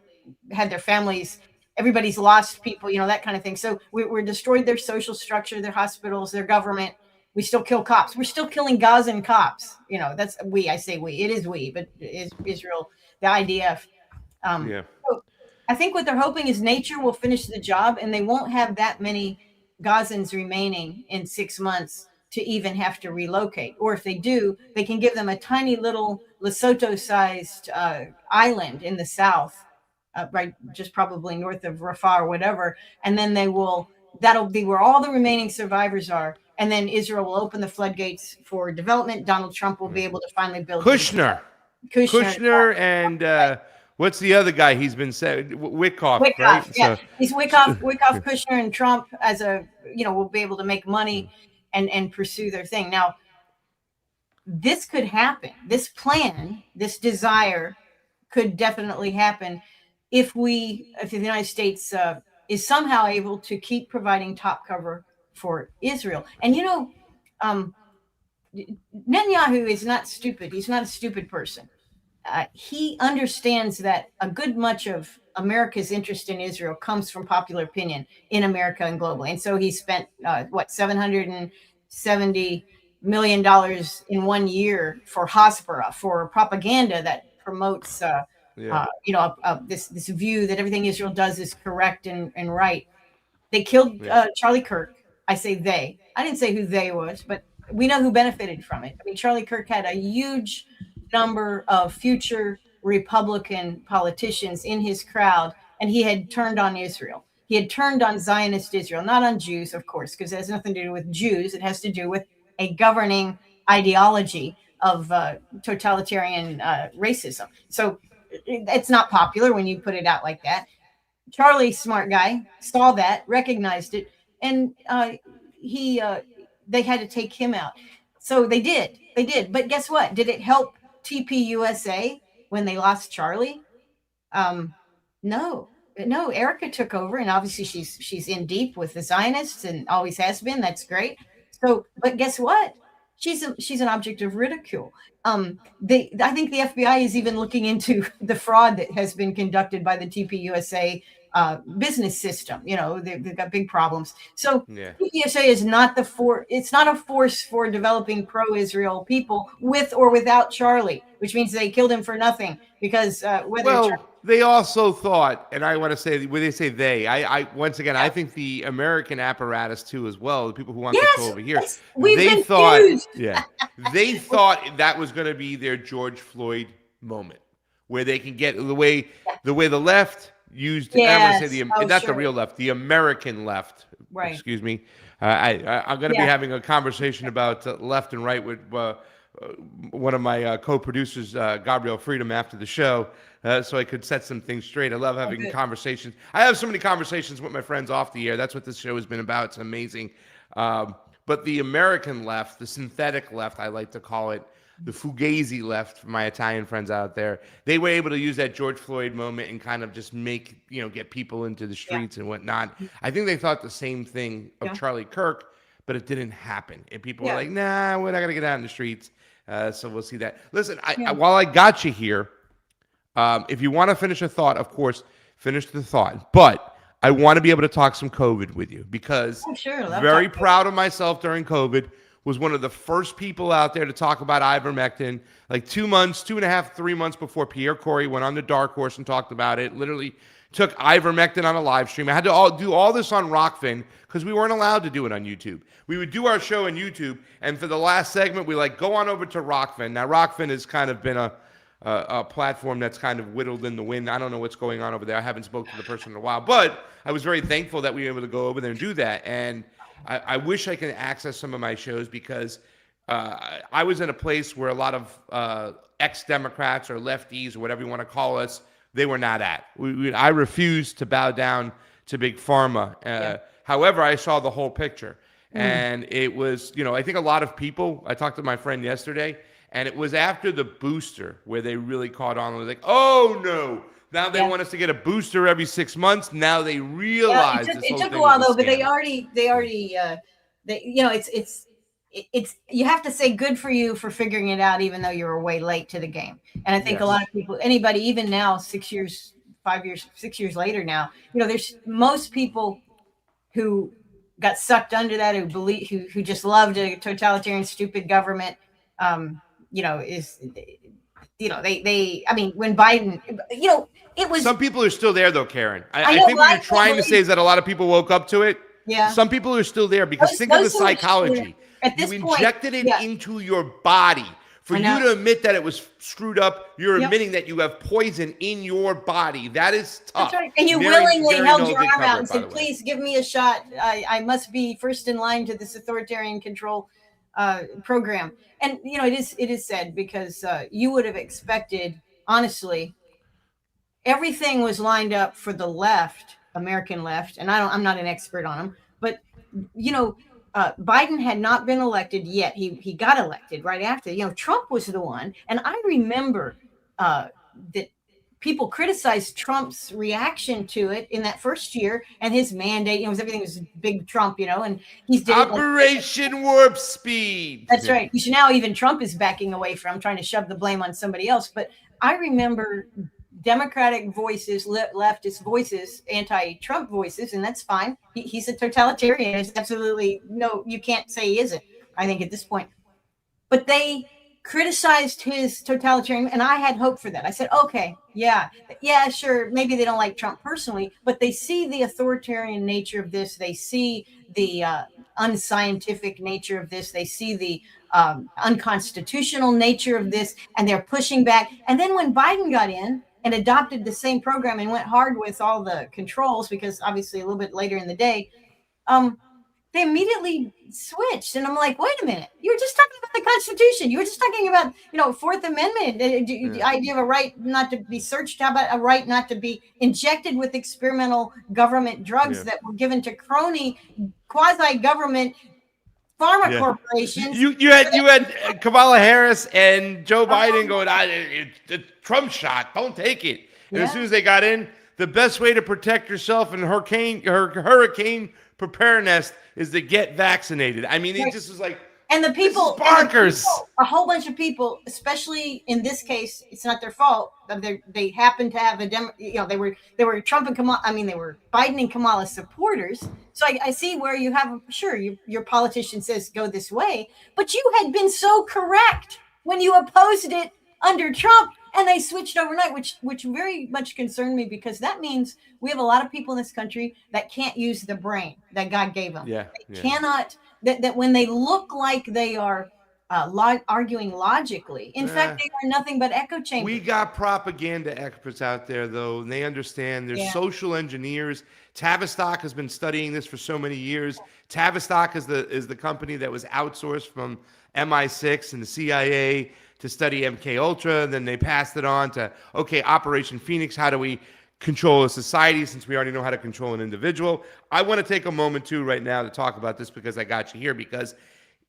had their families, everybody's lost people, that kind of thing. So we're destroyed their social structure, their hospitals, their government. We still kill cops. We're still killing Gazan cops. That's we. I say we. It is we, but it is Israel, the IDF. So I think what they're hoping is nature will finish the job, and they won't have that many Gazans remaining in 6 months to even have to relocate. Or if they do, they can give them a tiny little Lesotho-sized island in the south, right, just probably north of Rafah or whatever, and then that'll be where all the remaining survivors are. And then Israel will open the floodgates for development. Donald Trump will be able to finally build Kushner and what's the other guy? He's been said Wickoff, right? Yeah, he's Wickoff, Kushner, and Trump as will be able to make money and pursue their thing. Now, this could happen. This plan, this desire, could definitely happen if the United States is somehow able to keep providing top cover for Israel. And Netanyahu is not stupid. He's not a stupid person. He understands that a good much of America's interest in Israel comes from popular opinion in America and globally. And so he spent $770 million in 1 year for Hasbara, for propaganda that promotes this view that everything Israel does is correct and right. They killed Charlie Kirk. I say they. I didn't say who they was, but we know who benefited from it. I mean, Charlie Kirk had a huge number of future Republican politicians in his crowd, and he had turned on Israel. He had turned on Zionist Israel, not on Jews, of course, because it has nothing to do with Jews. It has to do with a governing ideology of totalitarian racism. So it's not popular when you put it out like that. Charlie, smart guy, saw that, recognized it, and they had to take him out. So they did. But guess what? Did it help TPUSA when they lost Charlie? No. No, Erica took over, and obviously she's in deep with the Zionists and always has been. That's great. So, but guess what? She's an object of ridicule. I think the FBI is even looking into the fraud that has been conducted by the TPUSA business system. You know, they've got big problems. So Yeah. TPUSA is not it's not a force for developing pro-Israel people with or without Charlie, which means they killed him for nothing because Well, they also thought, and I want to say, when they say they, I once again, I think the American apparatus too, as well, the people who want control over here, we've they been thought, fused. they thought that was going to be their George Floyd moment, where they can get the way the left used. I'm going to say not the real left, the American left. Right. Excuse me. I'm going to be having a conversation about left and right with one of my co-producers, Gabriel Freedom, after the show, so I could set some things straight. I love having conversations. I have so many conversations with my friends off the air. That's what this show has been about. It's amazing. But the American left, the synthetic left, I like to call it, the Fugazi left, for my Italian friends out there, they were able to use that George Floyd moment and kind of just get people into the streets and whatnot. I think they thought the same thing of Charlie Kirk, but it didn't happen. And people were like, nah, we're not going to get out in the streets. So we'll see that. Listen, while I got you here, if you want to finish a thought, of course, finish the thought. But I want to be able to talk some COVID with you because very proud of myself during COVID. Was one of the first people out there to talk about ivermectin, like 2 months, 2.5, 3 months before Pierre Corey went on the Dark Horse and talked about it. Literally took ivermectin on a live stream. I had to do all this on Rockfin because we weren't allowed to do it on YouTube. We would do our show on YouTube, and for the last segment, we go on over to Rockfin. Now, Rockfin has kind of been a platform that's kind of whittled in the wind. I don't know what's going on over there. I haven't spoken to the person in a while, but I was very thankful that we were able to go over there and do that. And I wish I could access some of my shows because I was in a place where a lot of ex-Democrats or lefties or whatever you want to call us, they were not at. I refused to bow down to Big Pharma. However, I saw the whole picture. And it was, I think a lot of people, I talked to my friend yesterday, and it was after the booster where they really caught on. It was like, oh, no. Now they want us to get a booster every 6 months. Now they realize it took a while though, but they already it's you have to say good for you for figuring it out, even though you were way late to the game. And I think a lot of people, anybody, even now, 6 years, 5 years, 6 years later now, there's most people who got sucked under that, who believe, who just loved a totalitarian, stupid government. I mean, when Biden, it was. Some people are still there, though, Karen. I think what you're trying to say is that a lot of people woke up to it. Yeah. Some people are still there because think of the psychology. At this you point, injected it into your body. For you to admit that it was screwed up, you're admitting that you have poison in your body. That is tough. That's right. And you willingly held your arm out and said, please give me a shot. I must be first in line to this authoritarian control program. And, it is said because you would have expected, honestly, everything was lined up for the left, American left. And I'm not an expert on them, but, Biden had not been elected yet. He got elected right after. Trump was the one. And I remember that people criticized Trump's reaction to it in that first year and his mandate. Everything was big Trump, and he's did Operation Warp Speed. That's right. Now even Trump is backing away from trying to shove the blame on somebody else. But I remember Democratic voices, leftist voices, anti-Trump voices, and that's fine. He's a totalitarian. There's absolutely no, you can't say he isn't, I think, at this point. But they criticized his totalitarian, and I had hope for that. I said, okay, yeah, sure, maybe they don't like Trump personally, but they see the authoritarian nature of this. They see the unscientific nature of this. They see the unconstitutional nature of this, and they're pushing back. And then when Biden got in and adopted the same program and went hard with all the controls, because obviously a little bit later in the day, they immediately switched. And I'm like, wait a minute, you were just talking about the Constitution. You were just talking about, Fourth Amendment. The idea of a right not to be searched. How about a right not to be injected with experimental government drugs that were given to crony quasi-government pharma Yeah. corporations. You had Kamala Harris and Joe Biden going, it's Trump shot, don't take it. And as Yeah. soon as they got in, the best way to protect yourself in hurricane preparedness is to get vaccinated. I mean, it Right. just was like, And the people, this is bonkers. a whole bunch of people, especially in this case, it's not their fault. They happened to have they were Trump and Kamala. I mean, they were Biden and Kamala supporters. So I see where you have your politician says go this way, but you had been so correct when you opposed it under Trump, and they switched overnight, which very much concerned me, because that means we have a lot of people in this country that can't use the brain that God gave them. Yeah, They yeah. cannot. That when they look like they are arguing logically, in fact, they are nothing but echo chambers. We got propaganda experts out there, though, and they understand. There's Yeah. social engineers. Tavistock has been studying this for so many years. Tavistock is the company that was outsourced from MI6 and the CIA to study MK Ultra. Then they passed it on to, okay, Operation Phoenix. How do we control a society, since we already know how to control an individual? I want to take a moment too right now to talk about this, because I got you here, because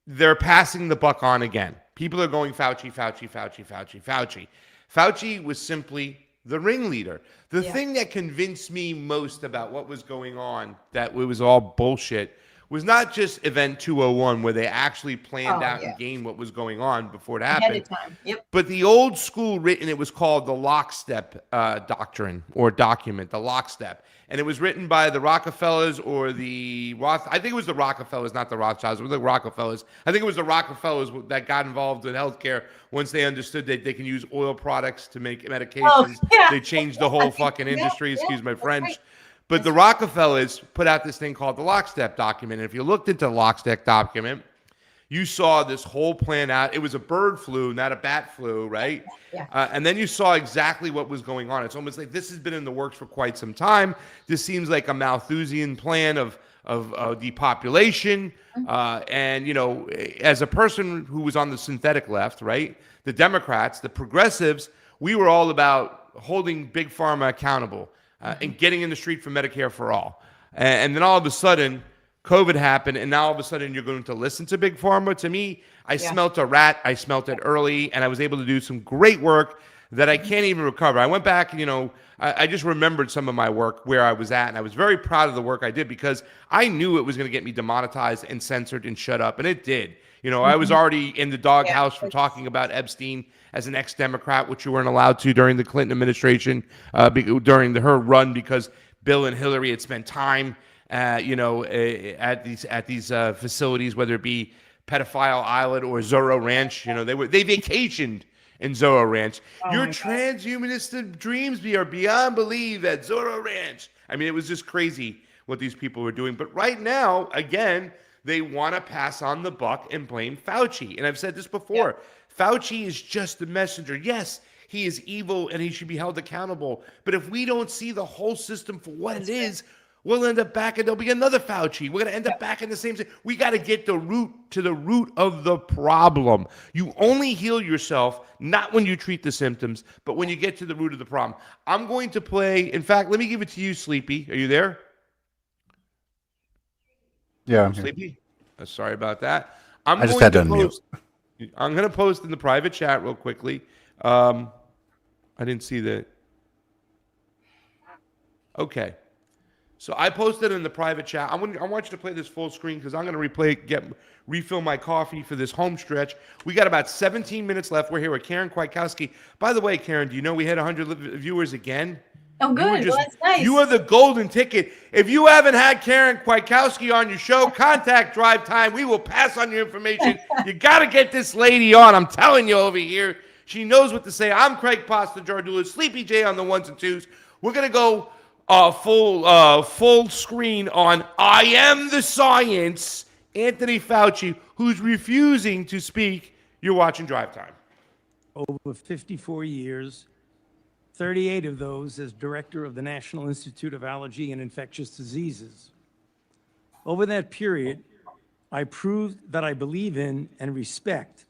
they're passing the buck on again. People are going Fauci, Fauci, Fauci, Fauci, Fauci. Fauci was simply the ringleader. The thing that convinced me most about what was going on, that it was all bullshit, was not just Event 201, where they actually planned out and gained what was going on before it happened. Ahead of time. Yep. But the old school written, it was called the lockstep doctrine or document, the lockstep. And it was written by the Rockefellers or the Roth. I think it was the Rockefellers, not the Rothschilds. It was the Rockefellers. I think it was the Rockefellers that got involved in healthcare once they understood that they can use oil products to make medications. Oh, yeah. They changed the whole fucking industry, excuse my that's French. right. But the Rockefellers put out this thing called the lockstep document. And if you looked into the lockstep document, you saw this whole plan out. It was a bird flu, not a bat flu, right? Yeah. And then you saw exactly what was going on. It's almost like this has been in the works for quite some time. This seems like a Malthusian plan of depopulation. And, you know, as a person who was on the synthetic left, right, the Democrats, the progressives, we were all about holding Big Pharma accountable and getting in the street for Medicare for all. And then all of a sudden, COVID happened, and now all of a sudden you're going to listen to Big Pharma. To me, I smelt a rat. I smelt it early, and I was able to do some great work that I can't even recover. I went back, you know, I just remembered some of my work, where I was at, and I was very proud of the work I did, because I knew it was going to get me demonetized and censored and shut up, and it did. You know, I was already in the doghouse for talking about Epstein as an ex-Democrat, which you weren't allowed to during the Clinton administration, during her run, because Bill and Hillary had spent time at these facilities, whether it be Pedophile Island or Zorro Ranch. You know, they vacationed in Zorro Ranch. Your transhumanist dreams are beyond belief at Zorro Ranch. I mean, it was just crazy what these people were doing. But right now, again, they want to pass on the buck and blame Fauci. And I've said this before. Fauci is just the messenger. Yes, he is evil and he should be held accountable. But if we don't see the whole system for what it is, we'll end up back, and there'll be another Fauci. We're going to end up back in the same thing. We got to get to the root of the problem. You only heal yourself, not when you treat the symptoms, but when you get to the root of the problem. I'm going to play, in fact, let me give it to you, Sleepy. Are you there? Yeah, I'm here. Sleepy? Sorry about that. I just had to unmute. I'm going to post in the private chat real quickly. I didn't see that. Okay. So I posted in the private chat. I want you to play this full screen, because I'm going to refill my coffee for this home stretch. We got about 17 minutes left. We're here with Karen Kwiatkowski. By the way, Karen, do you know we had 100 viewers again? Oh, good. Well, that's nice. You are the golden ticket. If you haven't had Karen Kwiatkowski on your show, contact Drive Time. We will pass on your information. You got to get this lady on. I'm telling you over here. She knows what to say. I'm Craig Pasta Jardula, Sleepy J on the ones and twos. We're going to go full screen on I Am the Science, Anthony Fauci, who's refusing to speak. You're watching Drive Time. Over 54 years, 38 of those as director of the National Institute of Allergy and Infectious Diseases. Over that period, I proved that I believe in and respect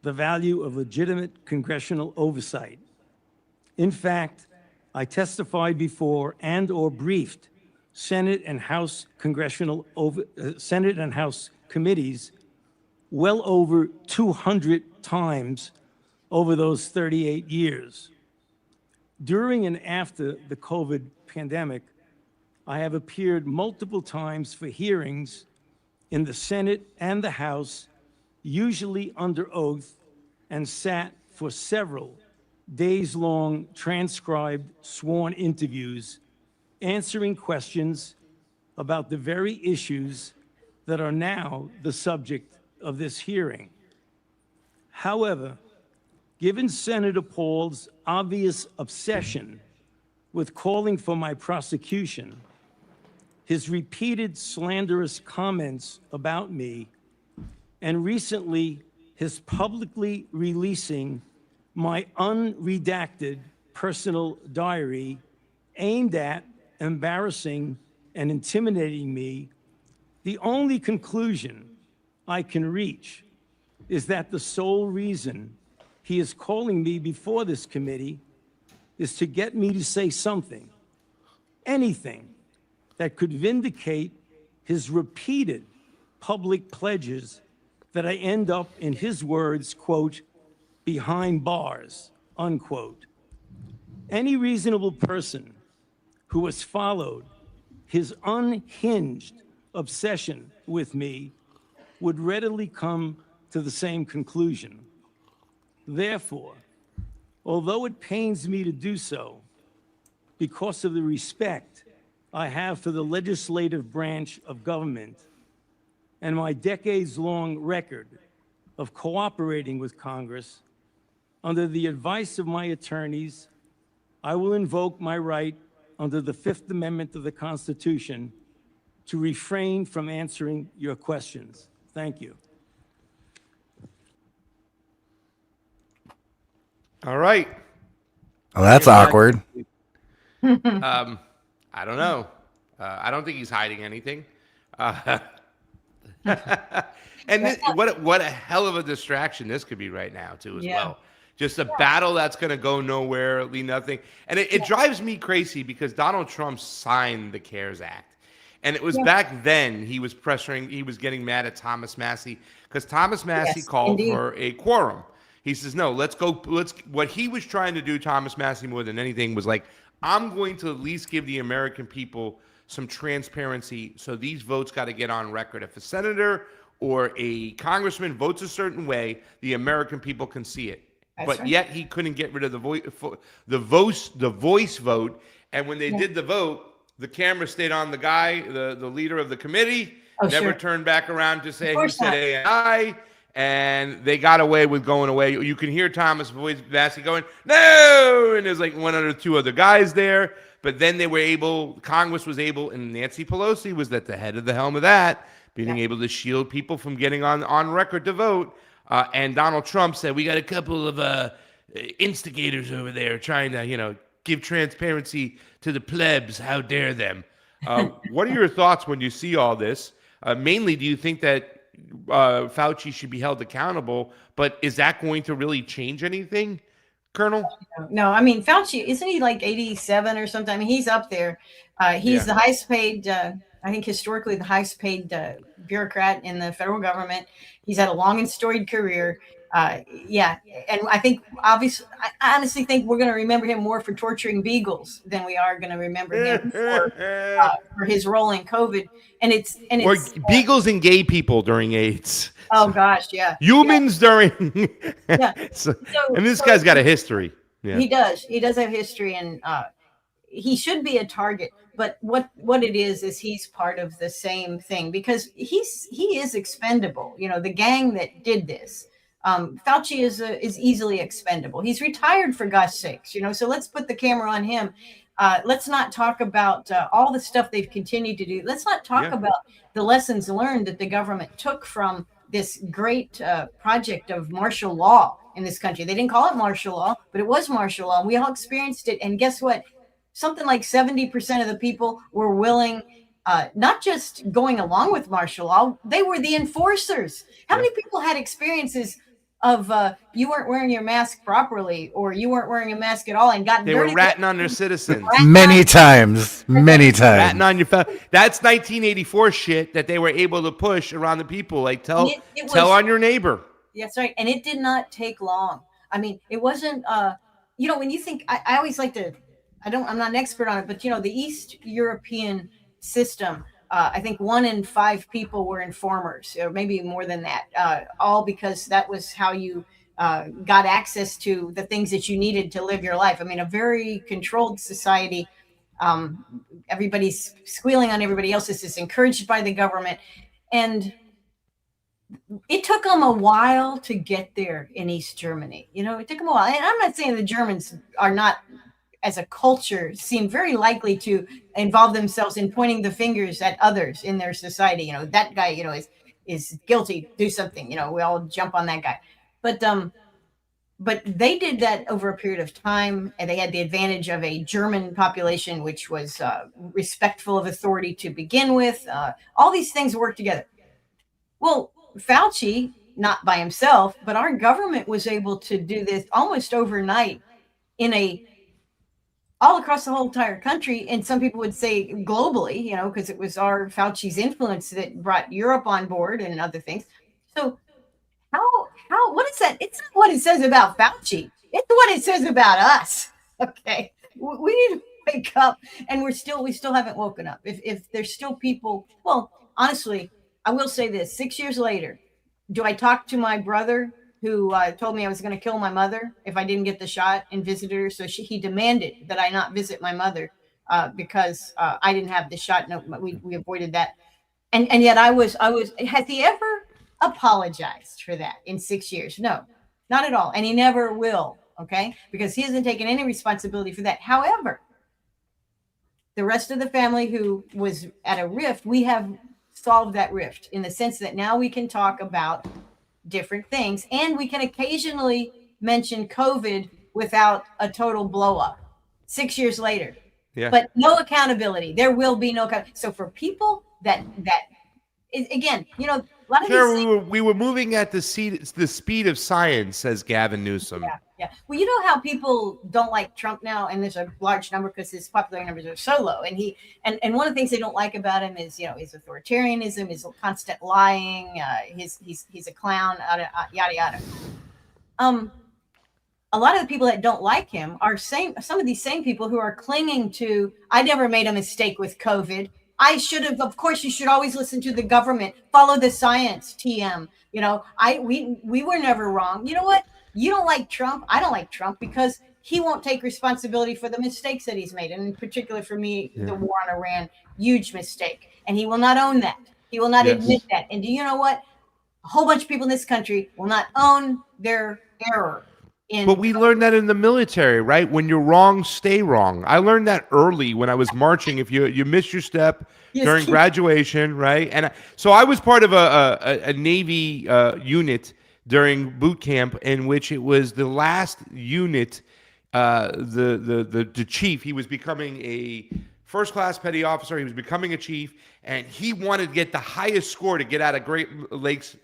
the value of legitimate congressional oversight. In fact, I testified before and/or briefed Senate and House committees well over 200 times over those 38 years. During and after the COVID pandemic, I have appeared multiple times for hearings in the Senate and the House, usually under oath, and sat for several days-long transcribed sworn interviews, answering questions about the very issues that are now the subject of this hearing. However, given Senator Paul's obvious obsession with calling for my prosecution, his repeated slanderous comments about me, and recently his publicly releasing my unredacted personal diary aimed at embarrassing and intimidating me, the only conclusion I can reach is that the sole reason he is calling me before this committee is to get me to say something, anything, that could vindicate his repeated public pledges that I end up, in his words, quote, behind bars, unquote. Any reasonable person who has followed his unhinged obsession with me would readily come to the same conclusion. Therefore, although it pains me to do so, because of the respect I have for the legislative branch of government and my decades-long record of cooperating with Congress, under the advice of my attorneys, I will invoke my right under the Fifth Amendment of the Constitution to refrain from answering your questions. Thank you. All right. Oh, that's awkward. I don't know. I don't think he's hiding anything. And what a hell of a distraction this could be right now too, as well. Just a battle that's going to go nowhere, lead nothing. And it drives me crazy because Donald Trump signed the CARES Act. And it was back then he was pressuring, he was getting mad at Thomas Massie because Thomas Massie called for a quorum. He says, no, what he was trying to do, Thomas Massie, more than anything, was like, I'm going to at least give the American people some transparency. So these votes got to get on record. If a senator or a congressman votes a certain way, the American people can see it. But yet he couldn't get rid of the voice vote. And when they did the vote, the camera stayed on the guy, the leader of the committee, never turned back around to say who said A and I. And they got away with going away. You can hear Thomas Massie going, no! And there's like one or two other guys there. But then they were able, Congress was able, and Nancy Pelosi was at the head of the helm of that, being able to shield people from getting on record to vote. And Donald Trump said, we got a couple of instigators over there trying to, give transparency to the plebs. How dare them? What are your thoughts when you see all this? Mainly, do you think that Fauci should be held accountable, but is that going to really change anything, Colonel? No, I mean, Fauci, isn't he like 87 or something? I mean, he's up there. He's the highest paid, I think historically the highest paid bureaucrat in the federal government. He's had a long and storied career. And I think, obviously, I honestly think we're going to remember him more for torturing beagles than we are going to remember him for his role in COVID. And it's beagles and gay people during AIDS. Oh gosh, humans during. And this guy's got a history. Yeah. He does. He does have history, and he should be a target. But what it is he's part of the same thing because he is expendable. The gang that did this. Fauci is easily expendable. He's retired, for God's sakes, so let's put the camera on him. Let's not talk about all the stuff they've continued to do. Let's not talk about the lessons learned that the government took from this great project of martial law in this country. They didn't call it martial law, but it was martial law. We all experienced it. And guess what? Something like 70% of the people were willing, not just going along with martial law, they were the enforcers. How many people had experiences of you weren't wearing your mask properly, or you weren't wearing a mask at all, and got They were dirty. ratting on their citizens. Many times. Many Ratting times. on your That's 1984 shit that they were able to push around the people. Like tell It tell was- on your neighbor. That's right. And it did not take long. I mean, it wasn't, when you think, I always like to, I'm not an expert on it, but, the East European system, I think 1 in 5 people were informers, or maybe more than that, all because that was how you got access to the things that you needed to live your life. I mean, a very controlled society. Everybody's squealing on everybody else. This is encouraged by the government. And it took them a while to get there in East Germany. It took them a while. And I'm not saying the Germans are not, as a culture, seem very likely to involve themselves in pointing the fingers at others in their society. That guy, is guilty. Do something. We all jump on that guy. But they did that over a period of time, and they had the advantage of a German population, which was respectful of authority to begin with. All these things work together. Well, Fauci, not by himself, but our government was able to do this almost overnight all across the whole entire country. And some people would say globally, because it was our Fauci's influence that brought Europe on board and other things. So what is that? It's not what it says about Fauci. It's what it says about us. Okay. We need to wake up, and we still haven't woken up. If there's still people, well, honestly, I will say this: 6 years later, do I talk to my brother who told me I was going to kill my mother if I didn't get the shot and visit her? So he demanded that I not visit my mother because I didn't have the shot. No, we avoided that. And yet I was. Has he ever apologized for that in 6 years? No, not at all. And he never will. Okay, because he hasn't taken any responsibility for that. However, the rest of the family who was at a rift, we have solved that rift in the sense that now we can talk about different things, and we can occasionally mention COVID without a total blow up 6 years later. Yeah. But no accountability. There will be no so for people that again, a lot of these things, We were moving at the speed of science, says Gavin Newsom. yeah. Well, you know how people don't like Trump now, and there's a large number because his popularity numbers are so low. And one of the things they don't like about him is, his authoritarianism, his constant lying, he's a clown, yada yada. A lot of the people that don't like him are some of these same people who are clinging to, I never made a mistake with COVID. I should have, of course, you should always listen to the government, follow the science, TM. We were never wrong. You know what? You don't like Trump. I don't like Trump because he won't take responsibility for the mistakes that he's made. And in particular for me, the war on Iran, huge mistake. And he will not own that. He will not admit that. And do you know what? A whole bunch of people in this country will not own their error. But we learned that in the military, right? When you're wrong, stay wrong. I learned that early when I was marching. If you miss your step during graduation, right? And so I was part of a Navy unit during boot camp, in which it was the last unit. The chief, he was becoming a first class petty officer. He was becoming a chief, and he wanted to get the highest score to get out of Great Lakes,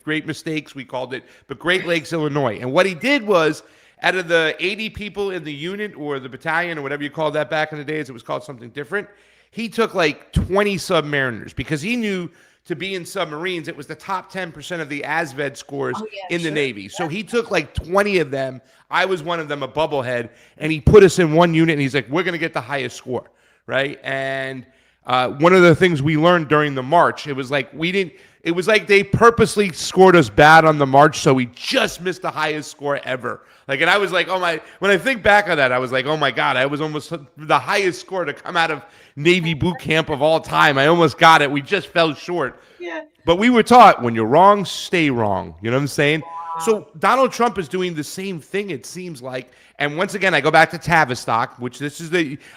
Great Mistakes, we called it, but Great Lakes, Illinois. And what he did was, out of the 80 people in the unit or the battalion or whatever you called that back in the days, it was called something different. He took like 20 submariners because he knew to be in submarines, it was the top 10% of the ASVED scores in the Navy. So he took like 20 of them. I was one of them, a bubblehead, and he put us in one unit, and he's like, we're going to get the highest score, right? And one of the things we learned during the march, it was like they purposely scored us bad on the march, so we just missed the highest score ever. Like, and I was like, when I think back on that, I was like, oh my God, I was almost the highest score to come out of Navy boot camp of all time. I almost got it. We just fell short. Yeah. But we were taught, when you're wrong, stay wrong. You know what I'm saying? Wow. So Donald Trump is doing the same thing, it seems like. And once again, I go back to Tavistock, which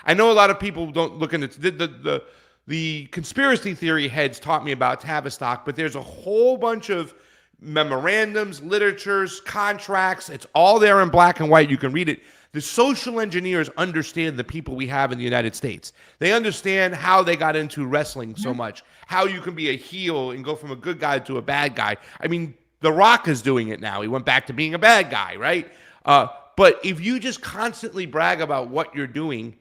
I know a lot of people don't look into the conspiracy theory heads taught me about Tavistock, but there's a whole bunch of memorandums, literatures, contracts. It's all there in black and white. You can read it. The social engineers understand the people we have in the United States. They understand how they got into wrestling so much, how you can be a heel and go from a good guy to a bad guy. I mean, The Rock is doing it now. He went back to being a bad guy, right? But if you just constantly brag about what you're doing,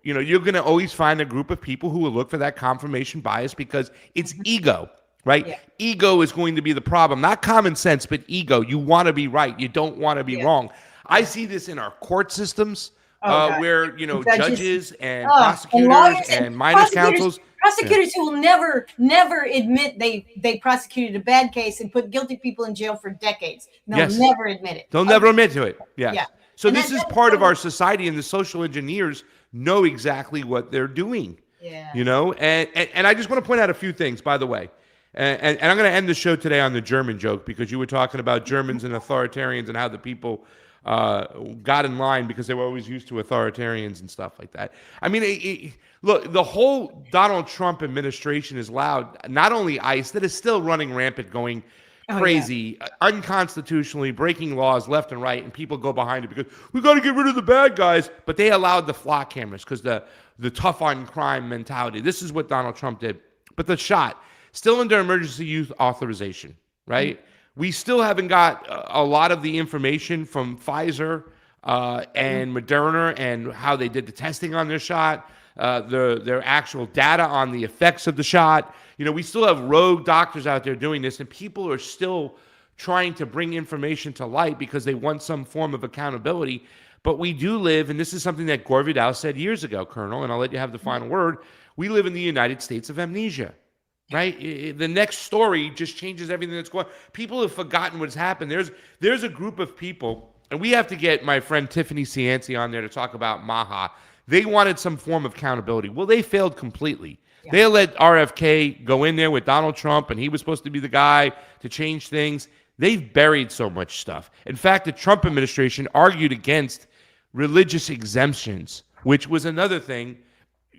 you're going to always find a group of people who will look for that confirmation bias because it's ego, right? Yeah. Ego is going to be the problem, not common sense, but ego. You want to be right. You don't want to be wrong. I see this in our court systems where, judges and prosecutors lawyers and minors counsels. Prosecutors who will never admit they prosecuted a bad case and put guilty people in jail for decades. They'll never admit it. They'll never admit to it. Yes. Yeah. So And this is part of our society, and the social engineers know exactly what they're doing. Yeah. And I just want to point out a few things, by the way. And I'm going to end the show today on the German joke because you were talking about Germans and authoritarians and how the people got in line because they were always used to authoritarians and stuff like that. I mean, look, the whole Donald Trump administration is loud. Not only ICE, that is still running rampant, going crazy, unconstitutionally, breaking laws left and right, and people go behind it because we got to get rid of the bad guys. But they allowed the flock cameras because the tough on crime mentality. This is what Donald Trump did. But the shot, still under emergency use authorization, right? Mm-hmm. We still haven't got a lot of the information from Pfizer and Moderna and how they did the testing on their shot, their actual data on the effects of the shot. We still have rogue doctors out there doing this, and people are still trying to bring information to light because they want some form of accountability. But we do live, and this is something that Gore Vidal said years ago, Colonel, and I'll let you have the final word. We live in the United States of amnesia. Right? The next story just changes everything that's going on. People have forgotten what's happened. There's a group of people, and we have to get my friend Tiffany Cianci on there to talk about Maha. They wanted some form of accountability. Well, they failed completely. Yeah. They let RFK go in there with Donald Trump, and he was supposed to be the guy to change things. They've buried so much stuff. In fact, the Trump administration argued against religious exemptions, which was another thing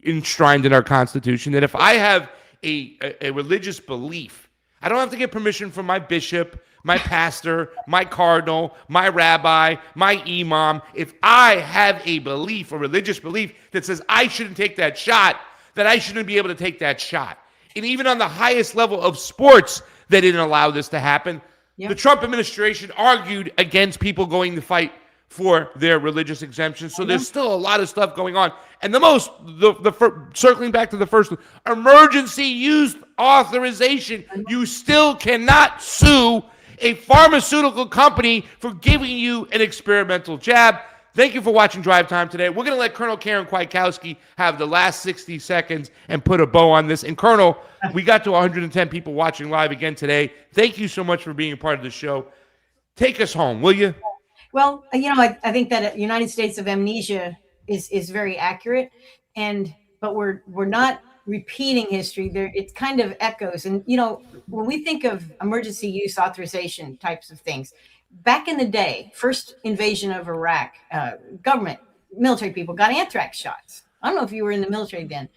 enshrined in our Constitution, that if I have a religious belief, I don't have to get permission from my bishop, my pastor, my cardinal, my rabbi, my imam. If I have a belief, a religious belief that says I shouldn't take that shot, then I shouldn't be able to take that shot. And even on the highest level of sports, they didn't allow this to happen. Yep. The Trump administration argued against people going to fight for their religious exemptions. So there's still a lot of stuff going on. And circling back to the first one, emergency use authorization. You still cannot sue a pharmaceutical company for giving you an experimental jab. Thank you for watching Drive Time today. We're going to let Colonel Karen Kwiatkowski have the last 60 seconds and put a bow on this. And Colonel, we got to 110 people watching live again today. Thank you so much for being a part of the show. Take us home, will you? Well, I think that United States of amnesia is very accurate, but we're not repeating history. There, it's kind of echoes. And when we think of emergency use authorization types of things, back in the day, first invasion of Iraq, military people got anthrax shots. I don't know if you were in the military then,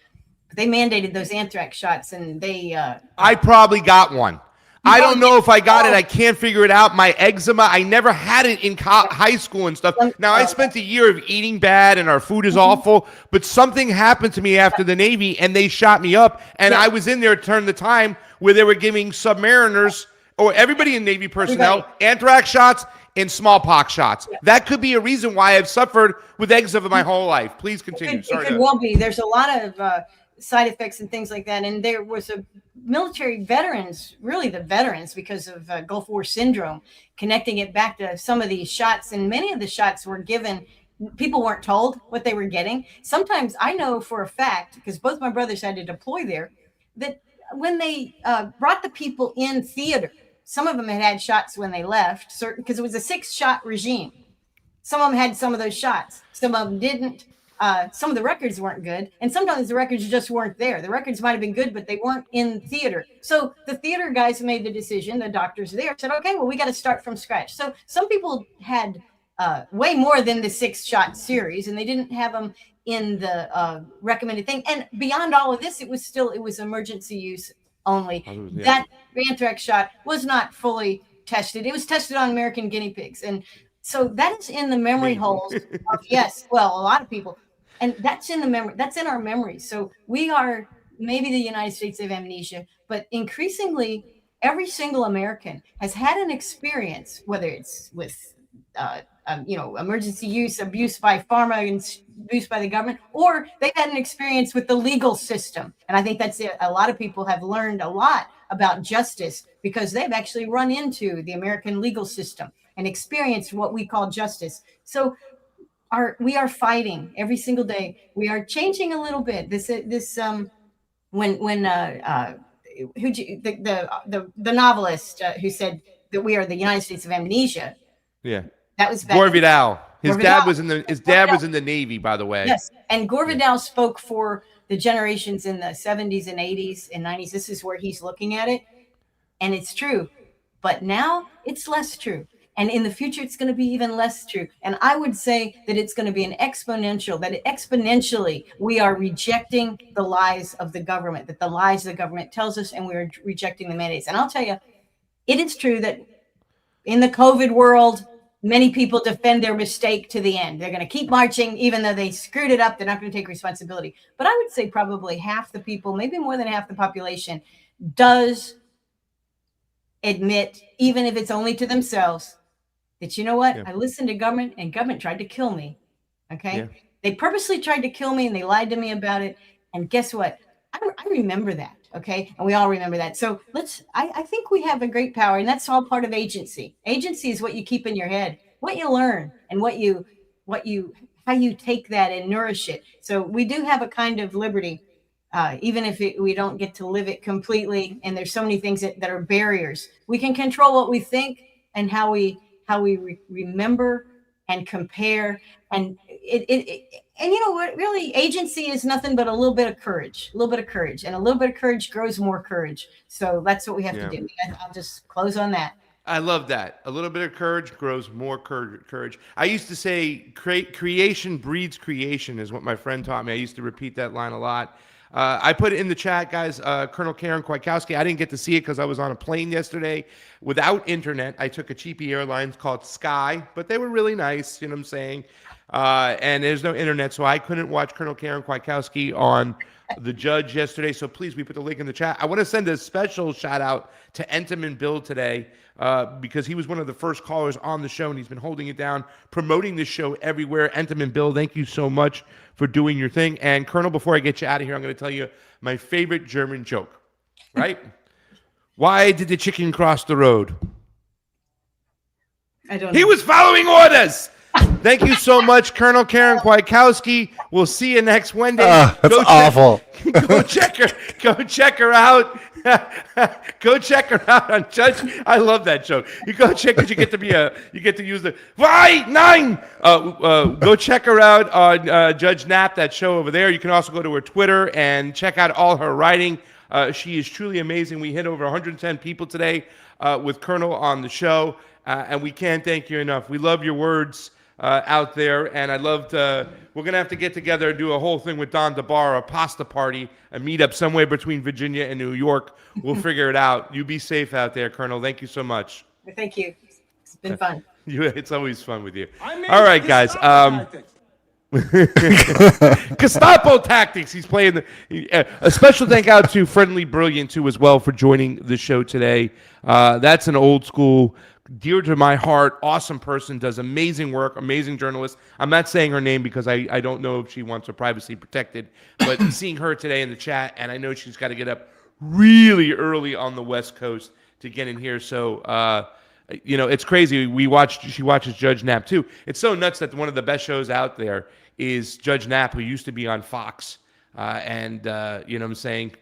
but they mandated those anthrax shots, and they. I probably got one. I don't know if I got it. I can't figure it out. My eczema, I never had it in high school and stuff. Now, I spent a year of eating bad and our food is awful, but something happened to me after the Navy and they shot me up. And I was in there during the time where they were giving submariners or everybody in Navy personnel anthrax shots and smallpox shots. That could be a reason why I've suffered with eczema my whole life. Please continue. It could well be. There's a lot of side effects and things like that. And there was a military veterans, really the veterans, because of Gulf War syndrome, connecting it back to some of these shots. And many of the shots were given, people weren't told what they were getting. Sometimes I know for a fact, because both my brothers had to deploy there, that when they brought the people in theater, some of them had shots when they left, because it was a 6-shot regime. Some of them had some of those shots. Some of them didn't. Some of the records weren't good, and sometimes the records just weren't there. The records might have been good, but they weren't in theater. So the theater guys made the decision, the doctors there said, okay, well, we got to start from scratch. So some people had way more than the 6-shot series, and they didn't have them in the recommended thing. And beyond all of this, it was emergency use only. That anthrax shot was not fully tested. It was tested on American guinea pigs. And so that is in the memory holes of, a lot of people. And that's in the memory. That's in our memories. So we are maybe the United States of amnesia, but increasingly every single American has had an experience, whether it's with, emergency use, abuse by pharma, and abuse by the government, or they've had an experience with the legal system. And I think that's it. A lot of people have learned a lot about justice because they've actually run into the American legal system and experienced what we call justice. So we are fighting every single day. We are changing a little bit. The novelist who said that we are the United States of amnesia. Yeah. That was back Gore Vidal. His Gore dad Vidal. was in the Navy, by the way. Yes. And Gore Vidal spoke for the generations in the 70s and 80s and 90s. This is where he's looking at it. And it's true. But now it's less true. And in the future, it's going to be even less true. And I would say that it's going to be exponentially, we are rejecting the lies of the government, that the lies the government tells us, and we are rejecting the mandates. And I'll tell you, it is true that in the COVID world, many people defend their mistake to the end. They're going to keep marching, even though they screwed it up. They're not going to take responsibility. But I would say probably half the people, maybe more than half the population, does admit, even if it's only to themselves, that, you know what, I listened to government and government tried to kill me. Okay. Yeah. They purposely tried to kill me and they lied to me about it. And guess what? I remember that. Okay. And we all remember that. So I think we have a great power, and that's all part of agency. Agency is what you keep in your head, what you learn, and how you take that and nourish it. So we do have a kind of liberty, even if we don't get to live it completely. And there's so many things that are barriers. We can control what we think and how we remember and compare. And and you know what, really, agency is nothing but a little bit of courage, and a little bit of courage grows more courage. So that's what we have to do. I'll just close on that. I love that. A little bit of courage grows more courage. I used to say creation breeds creation is what my friend taught me. I used to repeat that line a lot. I put it in the chat, guys. Colonel Karen Kwiatkowski. I didn't get to see it because I was on a plane yesterday without internet. I took a cheapy airlines called Sky, but they were really nice. You know what I'm saying? And there's no internet, so I couldn't watch Colonel Karen Kwiatkowski on The Judge yesterday. So please, we put the link in the chat. I want to send a special shout out to Entenmann Bill today because he was one of the first callers on the show, and he's been holding it down, promoting the show everywhere. Entenmann Bill, thank you so much for doing your thing. And Colonel, before I get you out of here, I'm going to tell you my favorite German joke, right? Why did the chicken cross the road? I don't know. He was following orders. Thank you so much, Colonel Karen Kwiatkowski. We'll see you next Wednesday. That's awful. Go check her. Go check her out. Go check her out on Judge. I love that joke. You go check it. You get to use the why 9. Go check her out on Judge Knapp, that show over there. You can also go to her Twitter and check out all her writing. She is truly amazing. We hit over 110 people today with Colonel on the show, and we can't thank you enough. We love your words out there, and I'd love to. We're gonna have to get together and do a whole thing with Don DeBar, a pasta party, a meetup somewhere between Virginia and New York. We'll figure it out. You be safe out there, Colonel. Thank you so much. Thank you. It's been fun. It's always fun with you. All right, guys. Gestapo tactics. He's playing a special thank out to Friendly Brilliant too as well for joining the show today. That's an old school, dear to my heart, awesome person, does amazing work, amazing journalist. I'm not saying her name because I don't know if she wants her privacy protected, but seeing her today in the chat, and I know she's got to get up really early on the West Coast to get in here. So, it's crazy. She watches Judge Knapp too. It's so nuts that one of the best shows out there is Judge Knapp, who used to be on Fox. You know what I'm saying?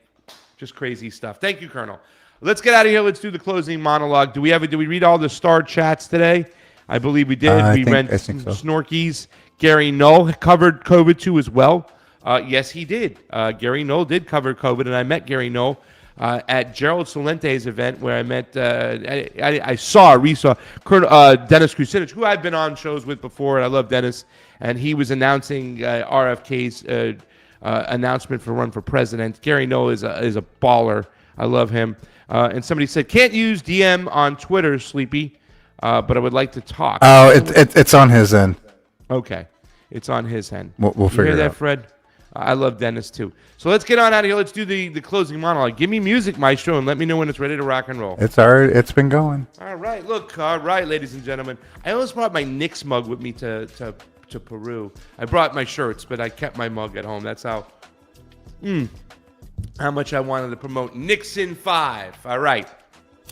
Just crazy stuff. Thank you, Colonel. Let's get out of here. Let's do the closing monologue. Did we read all the star chats today? I believe we did. We read so. Snorkies. Gary Knoll covered COVID too as well. Yes, he did. Gary Knoll did cover COVID, and I met Gary Knoll at Gerald Salente's event where I met, resaw Colonel Dennis Kucinich, who I've been on shows with before, and I love Dennis. And he was announcing RFK's announcement for run for president. Gary Knoll is a baller. I love him. And somebody said, can't use DM on Twitter, Sleepy, but I would like to talk. Oh, it's on his end. Okay. It's on his end. We'll figure it out. You hear that, Fred? I love Dennis too. So let's get on out of here. Let's do the closing monologue. Give me music, Maestro, and let me know when it's ready to rock and roll. It's been going. All right, look, ladies and gentlemen. I almost brought my Knicks mug with me to Peru. I brought my shirts, but I kept my mug at home. That's how much I wanted to promote Nixon 5. All right.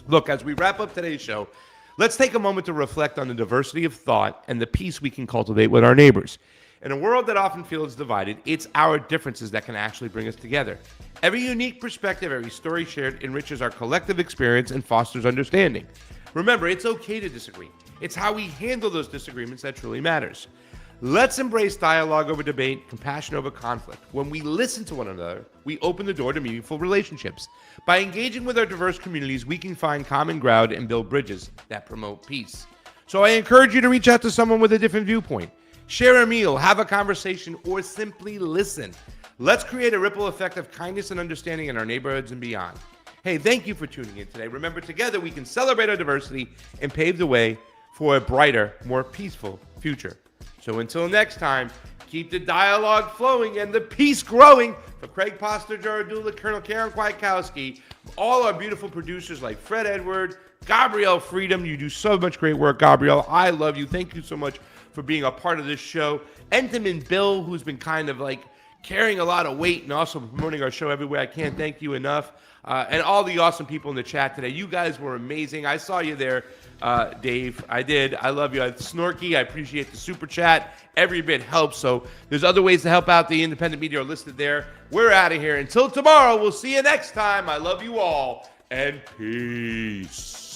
Look, as we wrap up today's show, let's take a moment to reflect on the diversity of thought and the peace we can cultivate with our neighbors. In a world that often feels divided, it's our differences that can actually bring us together. Every unique perspective, every story shared enriches our collective experience and fosters understanding. Remember, it's okay to disagree. It's how we handle those disagreements that truly matters. Let's embrace dialogue over debate, compassion over conflict. When we listen to one another, we open the door to meaningful relationships. By engaging with our diverse communities, we can find common ground and build bridges that promote peace. So I encourage you to reach out to someone with a different viewpoint. Share a meal, have a conversation, or simply listen. Let's create a ripple effect of kindness and understanding in our neighborhoods and beyond. Hey, thank you for tuning in today. Remember, together we can celebrate our diversity and pave the way for a brighter, more peaceful future. So until next time, keep the dialogue flowing and the peace growing. For Craig Pasta Jardula, Colonel Karen Kwiatkowski, all our beautiful producers like Fred Edward, Gabrielle Freedom. You do so much great work, Gabrielle. I love you. Thank you so much for being a part of this show. Entenmann Bill, who's been kind of like carrying a lot of weight and also promoting our show everywhere. I can't thank you enough. And all the awesome people in the chat today. You guys were amazing. I saw you there, Dave. I did. I love you. Snorky, I appreciate the super chat. Every bit helps. So there's other ways to help out. The independent media are listed there. We're out of here. Until tomorrow, we'll see you next time. I love you all. And peace.